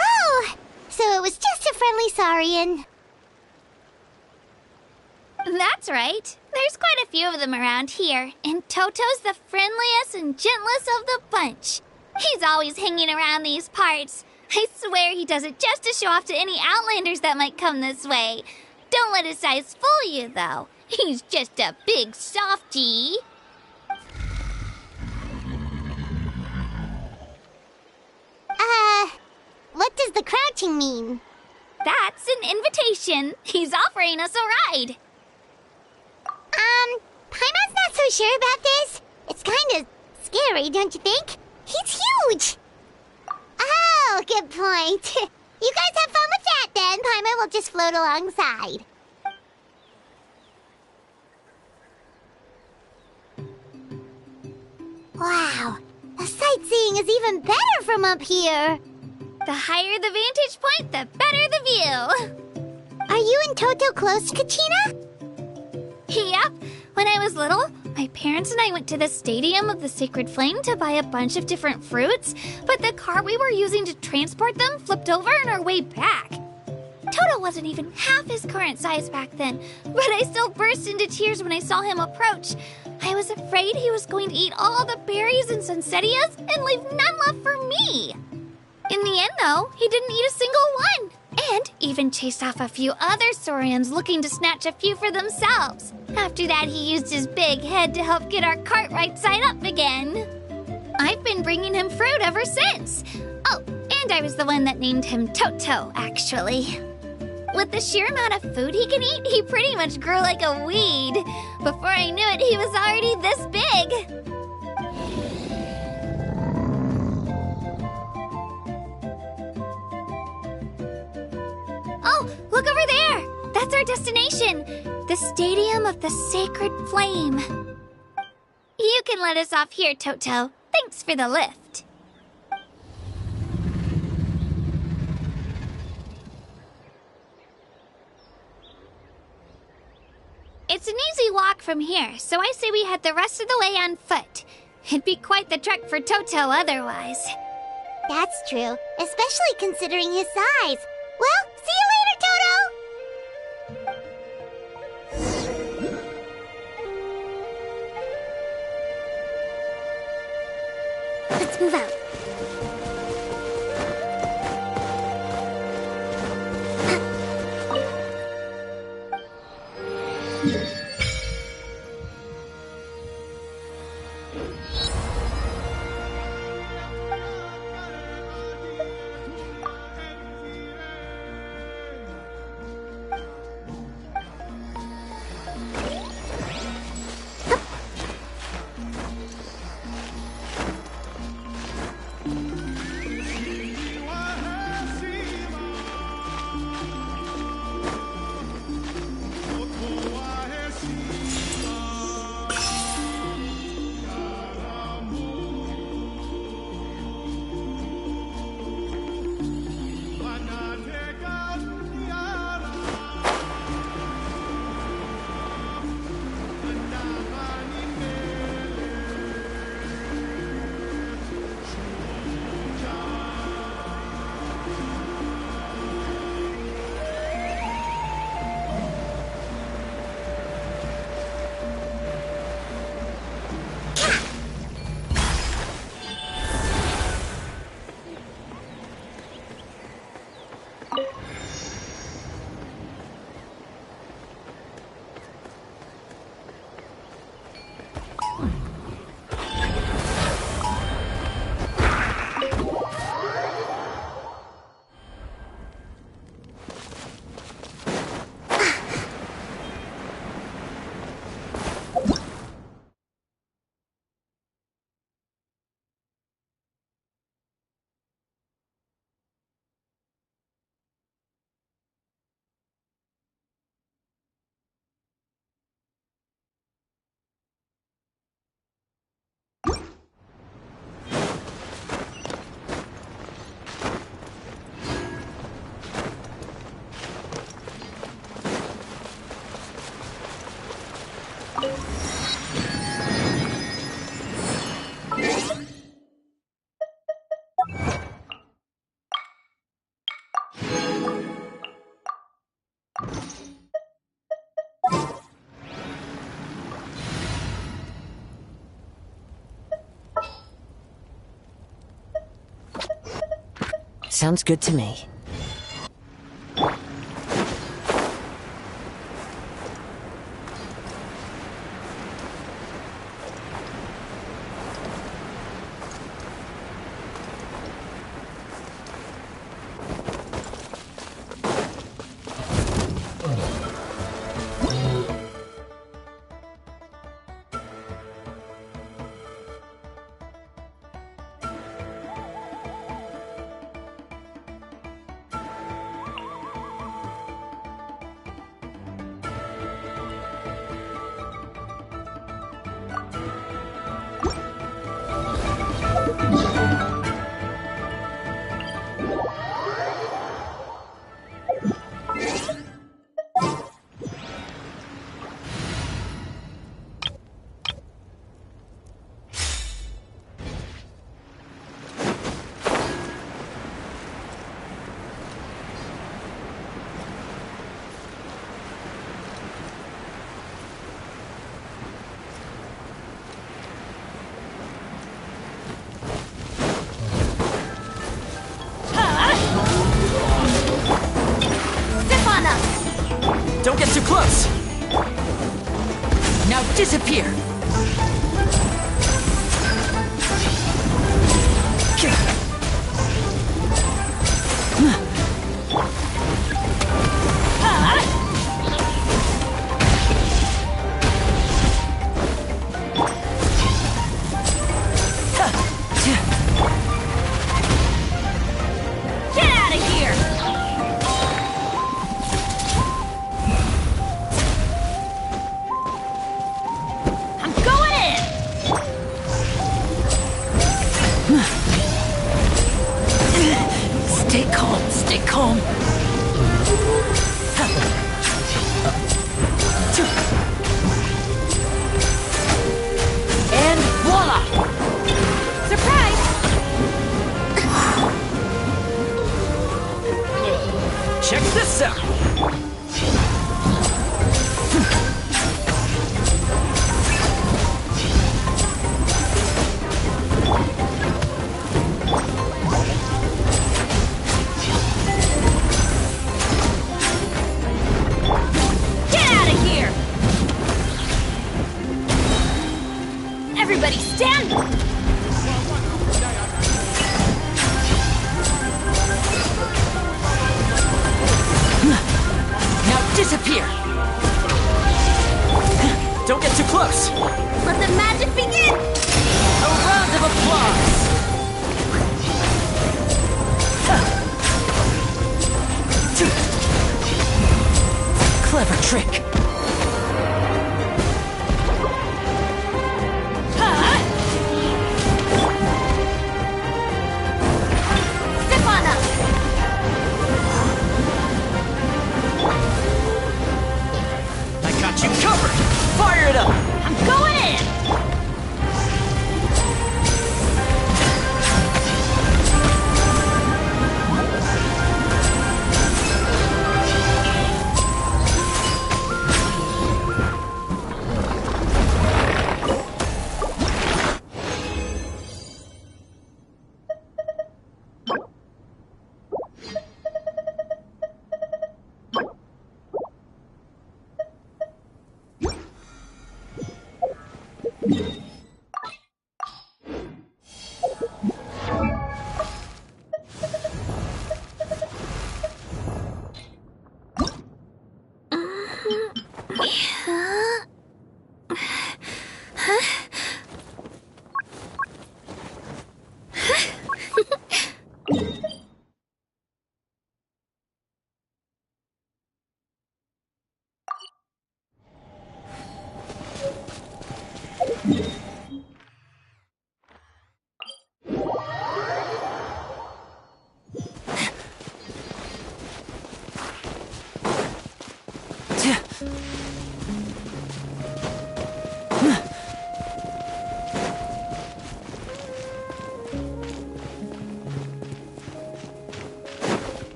Oh, so it was just a friendly Saurian. That's right. There's quite a few of them around here, and Toto's the friendliest and gentlest of the bunch. He's always hanging around these parts. I swear he does it just to show off to any Outlanders that might come this way. Don't let his size fool you, though. He's just a big softie. What does the crouching mean? That's an invitation. He's offering us a ride. Paimon's not so sure about this. It's kind of scary, don't you think? He's huge! Oh, good point. You guys have fun with that then. Paimon will just float alongside. Wow, the sightseeing is even better from up here. The higher the vantage point, the better the view. Are you and Toto close, Kachina? Yep. When I was little, my parents and I went to the Stadium of the Sacred Flame to buy a bunch of different fruits, but the car we were using to transport them flipped over on our way back. Toto wasn't even half his current size back then, but I still burst into tears when I saw him approach. I was afraid he was going to eat all the berries and sunsettias and leave none left for me. In the end, though, he didn't eat a single one, and even chased off a few other saurians looking to snatch a few for themselves. After that, he used his big head to help get our cart right side up again. I've been bringing him fruit ever since. Oh, and I was the one that named him Toto, actually. With the sheer amount of food he can eat, he pretty much grew like a weed. Before I knew it, he was already this big. Oh, look over there! That's our destination! The Stadium of the Sacred Flame. You can let us off here, Toto. Thanks for the lift. It's an easy walk from here, so I say we head the rest of the way on foot. It'd be quite the trek for Toto otherwise. That's true, especially considering his size. Well, see you later, Toto! Let's move out. Sounds good to me. Don't get too close! Now disappear! Stay calm. And voila! Surprise! Check this out! Everybody stand! Now disappear! Don't get too close! Let the magic begin! A round of applause! Clever trick! You covered! Fire it up! I'm going in!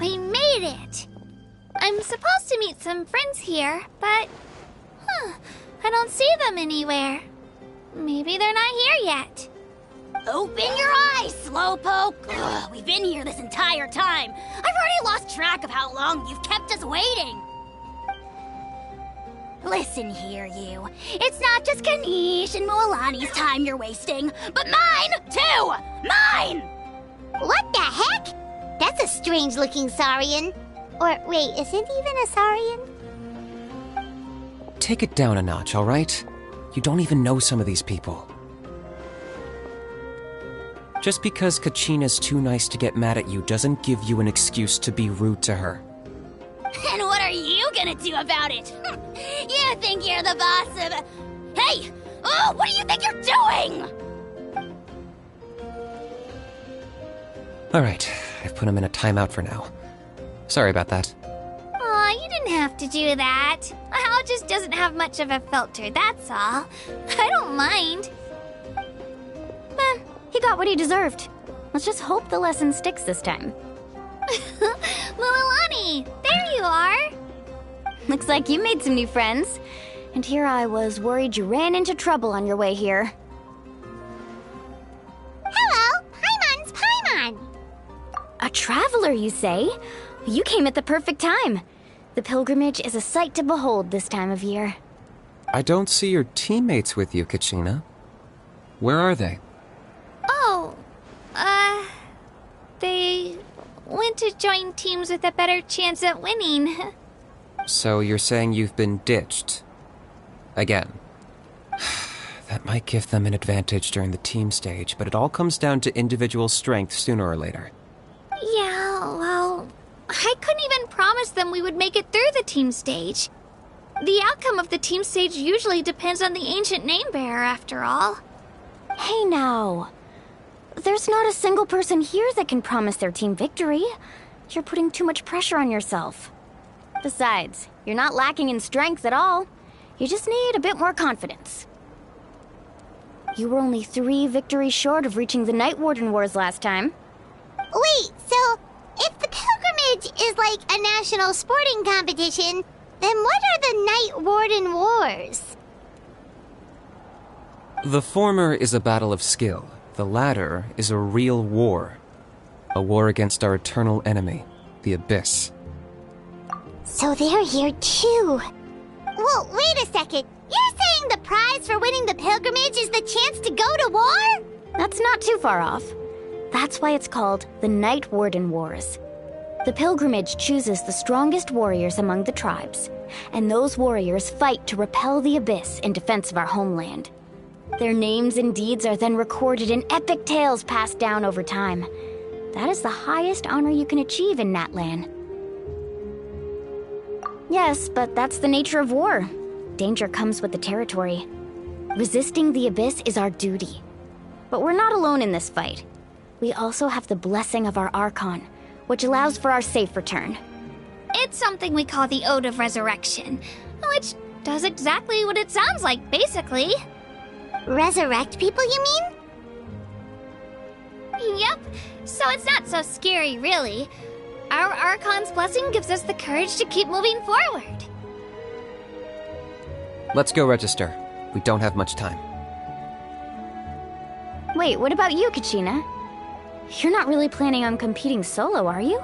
We made it! I'm supposed to meet some friends here, but... I don't see them anywhere. Maybe they're not here yet. Open your eyes, Slowpoke! Ugh, we've been here this entire time. I've already lost track of how long you've kept us waiting. Listen here, you. It's not just Kanish and Moalani's time you're wasting, but mine, too! Mine! What the heck? That's a strange-looking Saurian. Or, wait, is it even a Saurian? Take it down a notch, alright? You don't even know some of these people. Just because Kachina's too nice to get mad at you doesn't give you an excuse to be rude to her. And what are you gonna do about it? You think you're the boss of... Hey! Oh, what do you think you're doing? Alright, I've put him in a timeout for now. Sorry about that. Aw, you didn't have to do that. Hal just doesn't have much of a filter, that's all. I don't mind. He got what he deserved. Let's just hope the lesson sticks this time. Moalani, there you are. Looks like you made some new friends. And here I was worried you ran into trouble on your way here. Hello, Paimon's Paimon. A traveler, you say? You came at the perfect time. The pilgrimage is a sight to behold this time of year. I don't see your teammates with you, Kachina. Where are they? Oh, they went to join teams with a better chance at winning. So you're saying you've been ditched? Again. That might give them an advantage during the team stage, but it all comes down to individual strength sooner or later. Yeah, well, I couldn't even promise them we would make it through the team stage. The outcome of the team stage usually depends on the ancient name bearer, after all. Hey now. There's not a single person here that can promise their team victory. You're putting too much pressure on yourself. Besides, you're not lacking in strength at all. You just need a bit more confidence. You were only 3 victories short of reaching the Night Warden Wars last time. Wait, so if the pilgrimage is like a national sporting competition, then what are the Night Warden Wars? The former is a battle of skill. The latter is a real war. A war against our eternal enemy, the Abyss. So they're here too. Well, wait a second. You're saying the prize for winning the pilgrimage is the chance to go to war? That's not too far off. That's why it's called the Night Warden Wars. The pilgrimage chooses the strongest warriors among the tribes, and those warriors fight to repel the Abyss in defense of our homeland. Their names and deeds are then recorded in epic tales passed down over time. That is the highest honor you can achieve in Natlan. Yes, but that's the nature of war. Danger comes with the territory. Resisting the Abyss is our duty. But we're not alone in this fight. We also have the blessing of our Archon, which allows for our safe return. It's something we call the Ode of Resurrection, which does exactly what it sounds like, basically. Resurrect people, you mean? Yep, so it's not so scary, really. Our Our Archon's blessing gives us the courage to keep moving forward. Let's go register. We don't have much time. Wait, what about you, Kachina? You're not really planning on competing solo, are you?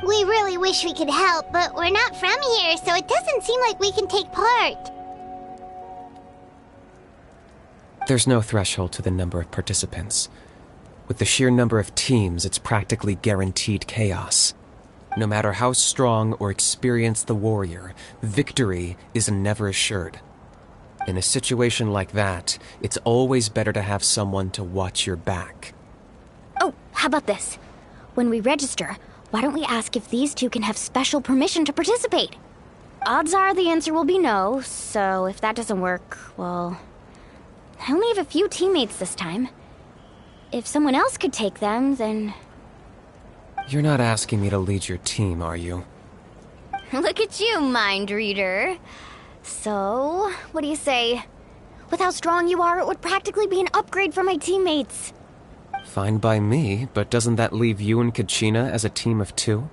We really wish we could help, but we're not from here, so it doesn't seem like we can take part. There's no threshold to the number of participants. With the sheer number of teams, it's practically guaranteed chaos. No matter how strong or experienced the warrior, victory is never assured. In a situation like that, it's always better to have someone to watch your back. Oh, how about this? When we register, why don't we ask if these two can have special permission to participate? Odds are the answer will be no, so if that doesn't work, well... I only have a few teammates this time. If someone else could take them, then... You're not asking me to lead your team, are you? Look at you, mind reader. So, what do you say? With how strong you are, it would practically be an upgrade for my teammates. Fine by me, but doesn't that leave you and Kachina as a team of two?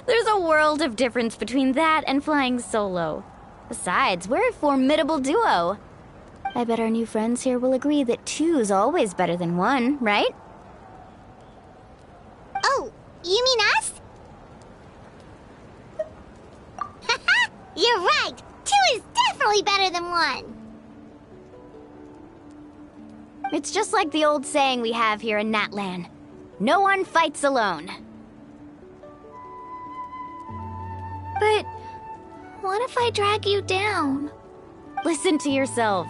There's a world of difference between that and flying solo. Besides, we're a formidable duo. I bet our new friends here will agree that two's always better than one, right? Oh, you mean us? You're right! Two is definitely better than one! It's just like the old saying we have here in Natlan. No one fights alone. But what if I drag you down? Listen to yourself.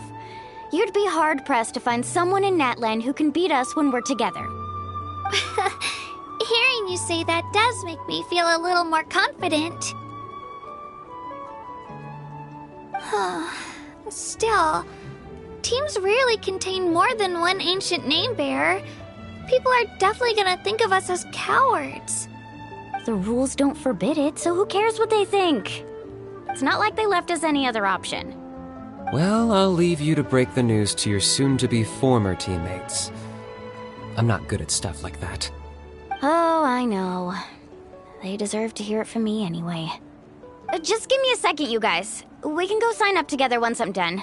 You'd be hard-pressed to find someone in Natlan who can beat us when we're together. Hearing you say that does make me feel a little more confident. Still, teams rarely contain more than one ancient name bearer. People are definitely gonna think of us as cowards. The rules don't forbid it, so who cares what they think? It's not like they left us any other option. Well, I'll leave you to break the news to your soon-to-be former teammates. I'm not good at stuff like that. Oh, I know. They deserve to hear it from me anyway. Just give me a second, you guys. We can go sign up together once I'm done.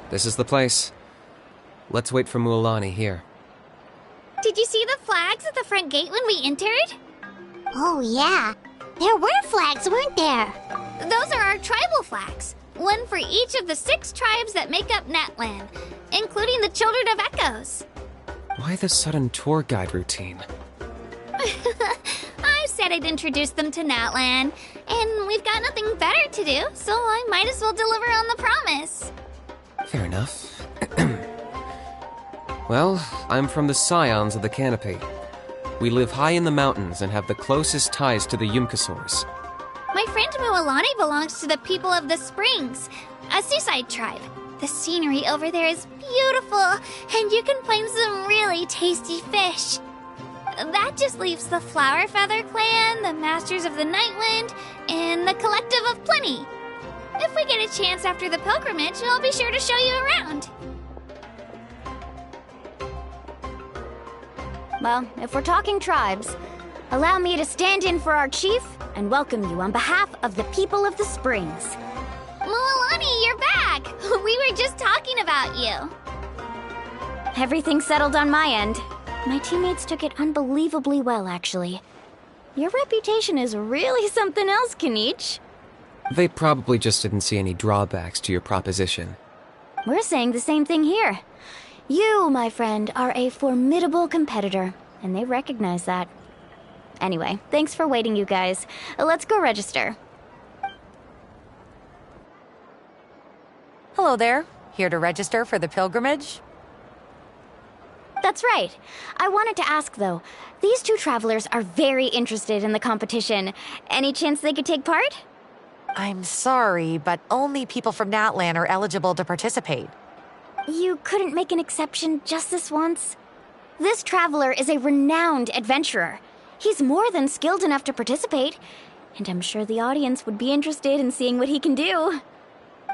This is the place. Let's wait for Mualani here. Did you see the flags at the front gate when we entered? Oh, yeah. There were flags, weren't there? Those are our tribal flags. One for each of the 6 tribes that make up Natlan, including the Children of Echoes. Why the sudden tour guide routine? I said I'd introduce them to Natlan, and we've got nothing better to do, so I might as well deliver on the promise. Fair enough. Well, I'm from the Scions of the Canopy. We live high in the mountains and have the closest ties to the Yumkasaurs. My friend Mualani belongs to the people of the Springs, a seaside tribe. The scenery over there is beautiful, and you can find some really tasty fish. That just leaves the Flower Feather Clan, the Masters of the Nightwind, and the Collective of Plenty. If we get a chance after the pilgrimage, I'll be sure to show you around. Well, if we're talking tribes, allow me to stand in for our chief and welcome you on behalf of the people of the Springs. Mualani, you're back! We were just talking about you. Everything's settled on my end. My teammates took it unbelievably well, actually. Your reputation is really something else, Kenichi. They probably just didn't see any drawbacks to your proposition. We're saying the same thing here. You, my friend, are a formidable competitor, and they recognize that. Anyway, thanks for waiting, you guys. Let's go register. Hello there. Here to register for the pilgrimage? That's right. I wanted to ask, though. These 2 travelers are very interested in the competition. Any chance they could take part? I'm sorry, but only people from Natlan are eligible to participate. You couldn't make an exception just this once? This traveler is a renowned adventurer. He's more than skilled enough to participate, and I'm sure the audience would be interested in seeing what he can do.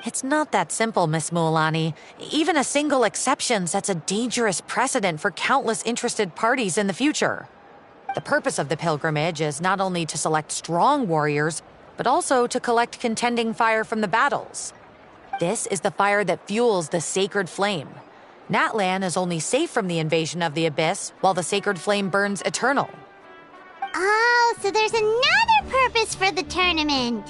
It's not that simple, Miss Mualani. Even a single exception sets a dangerous precedent for countless interested parties in the future. The purpose of the pilgrimage is not only to select strong warriors, but also to collect contending fire from the battles. This is the fire that fuels the sacred flame. Natlan is only safe from the invasion of the Abyss, while the sacred flame burns eternal. Oh, so there's another purpose for the tournament.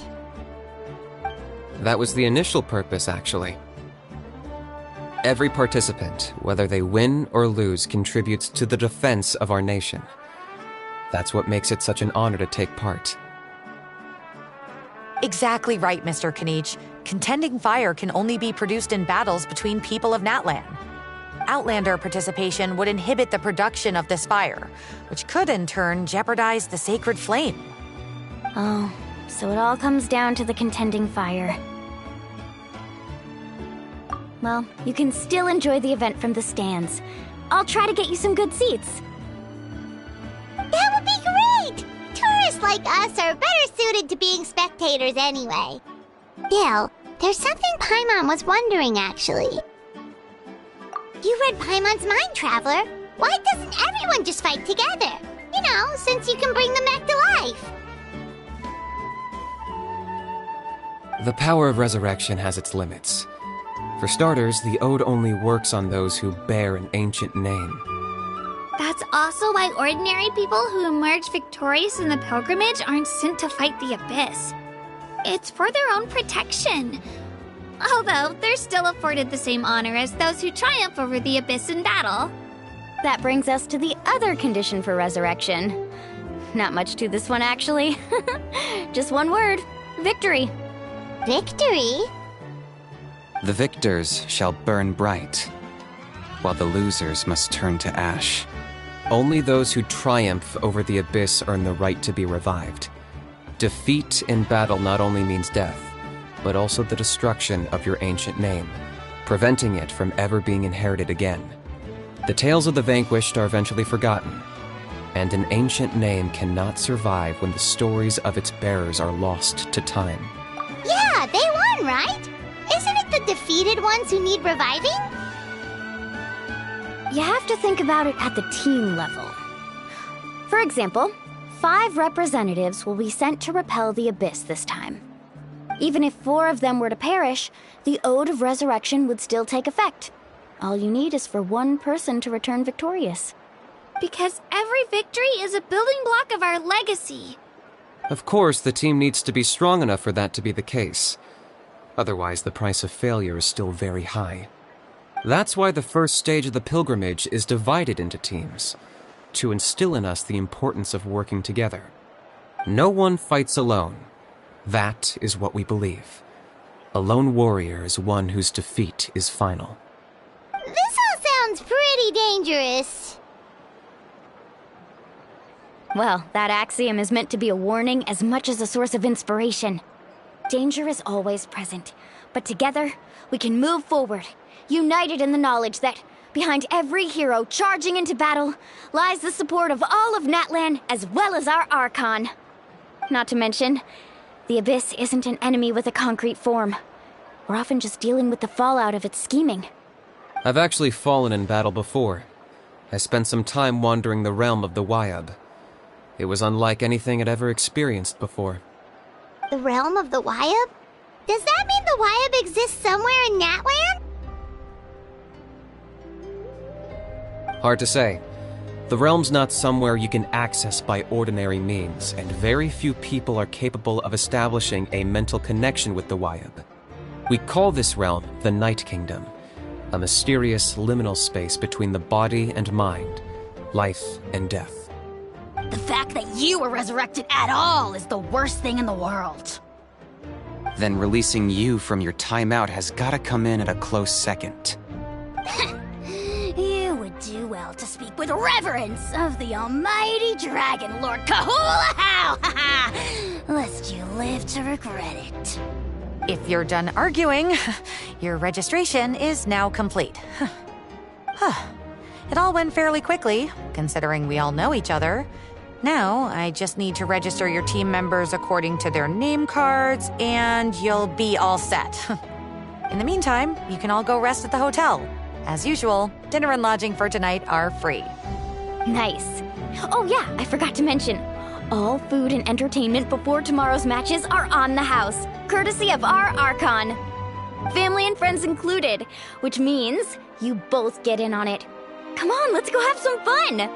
That was the initial purpose, actually. Every participant, whether they win or lose, contributes to the defense of our nation. That's what makes it such an honor to take part. Exactly right, Mr. Kanich. Contending fire can only be produced in battles between people of Natlan. Outlander participation would inhibit the production of this fire, which could in turn jeopardize the sacred flame. Oh, so it all comes down to the contending fire. Well, you can still enjoy the event from the stands. I'll try to get you some good seats. That would be great! Tourists like us are better suited to being spectators anyway. Still, there's something Paimon was wondering, actually. You read Paimon's mind, Traveler. Why doesn't everyone just fight together? You know, since you can bring them back to life. The power of resurrection has its limits. For starters, the ode only works on those who bear an ancient name. That's also why ordinary people who emerge victorious in the pilgrimage aren't sent to fight the Abyss. It's for their own protection. Although, they're still afforded the same honor as those who triumph over the Abyss in battle. That brings us to the other condition for resurrection. Not much to this one, actually. Just one word: victory. Victory? The victors shall burn bright, while the losers must turn to ash. Only those who triumph over the Abyss earn the right to be revived. Defeat in battle not only means death, but also the destruction of your ancient name, preventing it from ever being inherited again. The tales of the vanquished are eventually forgotten, and an ancient name cannot survive when the stories of its bearers are lost to time. Yeah, they won, right? Isn't it the defeated ones who need reviving? You have to think about it at the team level. For example, 5 representatives will be sent to repel the Abyss this time. Even if 4 of them were to perish, the Ode of Resurrection would still take effect. All you need is for 1 person to return victorious. Because every victory is a building block of our legacy. Of course, the team needs to be strong enough for that to be the case. Otherwise, the price of failure is still very high. That's why the first stage of the pilgrimage is divided into teams, to instill in us the importance of working together. No one fights alone. That is what we believe. A lone warrior is one whose defeat is final. This all sounds pretty dangerous. Well, that axiom is meant to be a warning as much as a source of inspiration. Danger is always present, but together we can move forward, united in the knowledge that behind every hero charging into battle lies the support of all of Natlan as well as our Archon. Not to mention, the Abyss isn't an enemy with a concrete form. We're often just dealing with the fallout of its scheming. I've actually fallen in battle before. I spent some time wandering the realm of the Wyab. It was unlike anything I'd ever experienced before. The realm of the Wyab? Does that mean the Wyab exists somewhere in Natlan? Hard to say. The realm's not somewhere you can access by ordinary means, and very few people are capable of establishing a mental connection with the Wyab. We call this realm the Night Kingdom, a mysterious liminal space between the body and mind, life and death. The fact that you were resurrected at all is the worst thing in the world. Then releasing you from your timeout has gotta come in at a close second. You would do well to speak with with reverence of the almighty Dragon Lord Kahula-How! Lest you live to regret it. If you're done arguing, your registration is now complete. It all went fairly quickly, considering we all know each other. Now, I just need to register your team members according to their name cards, and you'll be all set. In the meantime, you can all go rest at the hotel. As usual, dinner and lodging for tonight are free. Nice. Oh yeah, I forgot to mention. All food and entertainment before tomorrow's matches are on the house, courtesy of our Archon. Family and friends included, which means you both get in on it. Come on, let's go have some fun!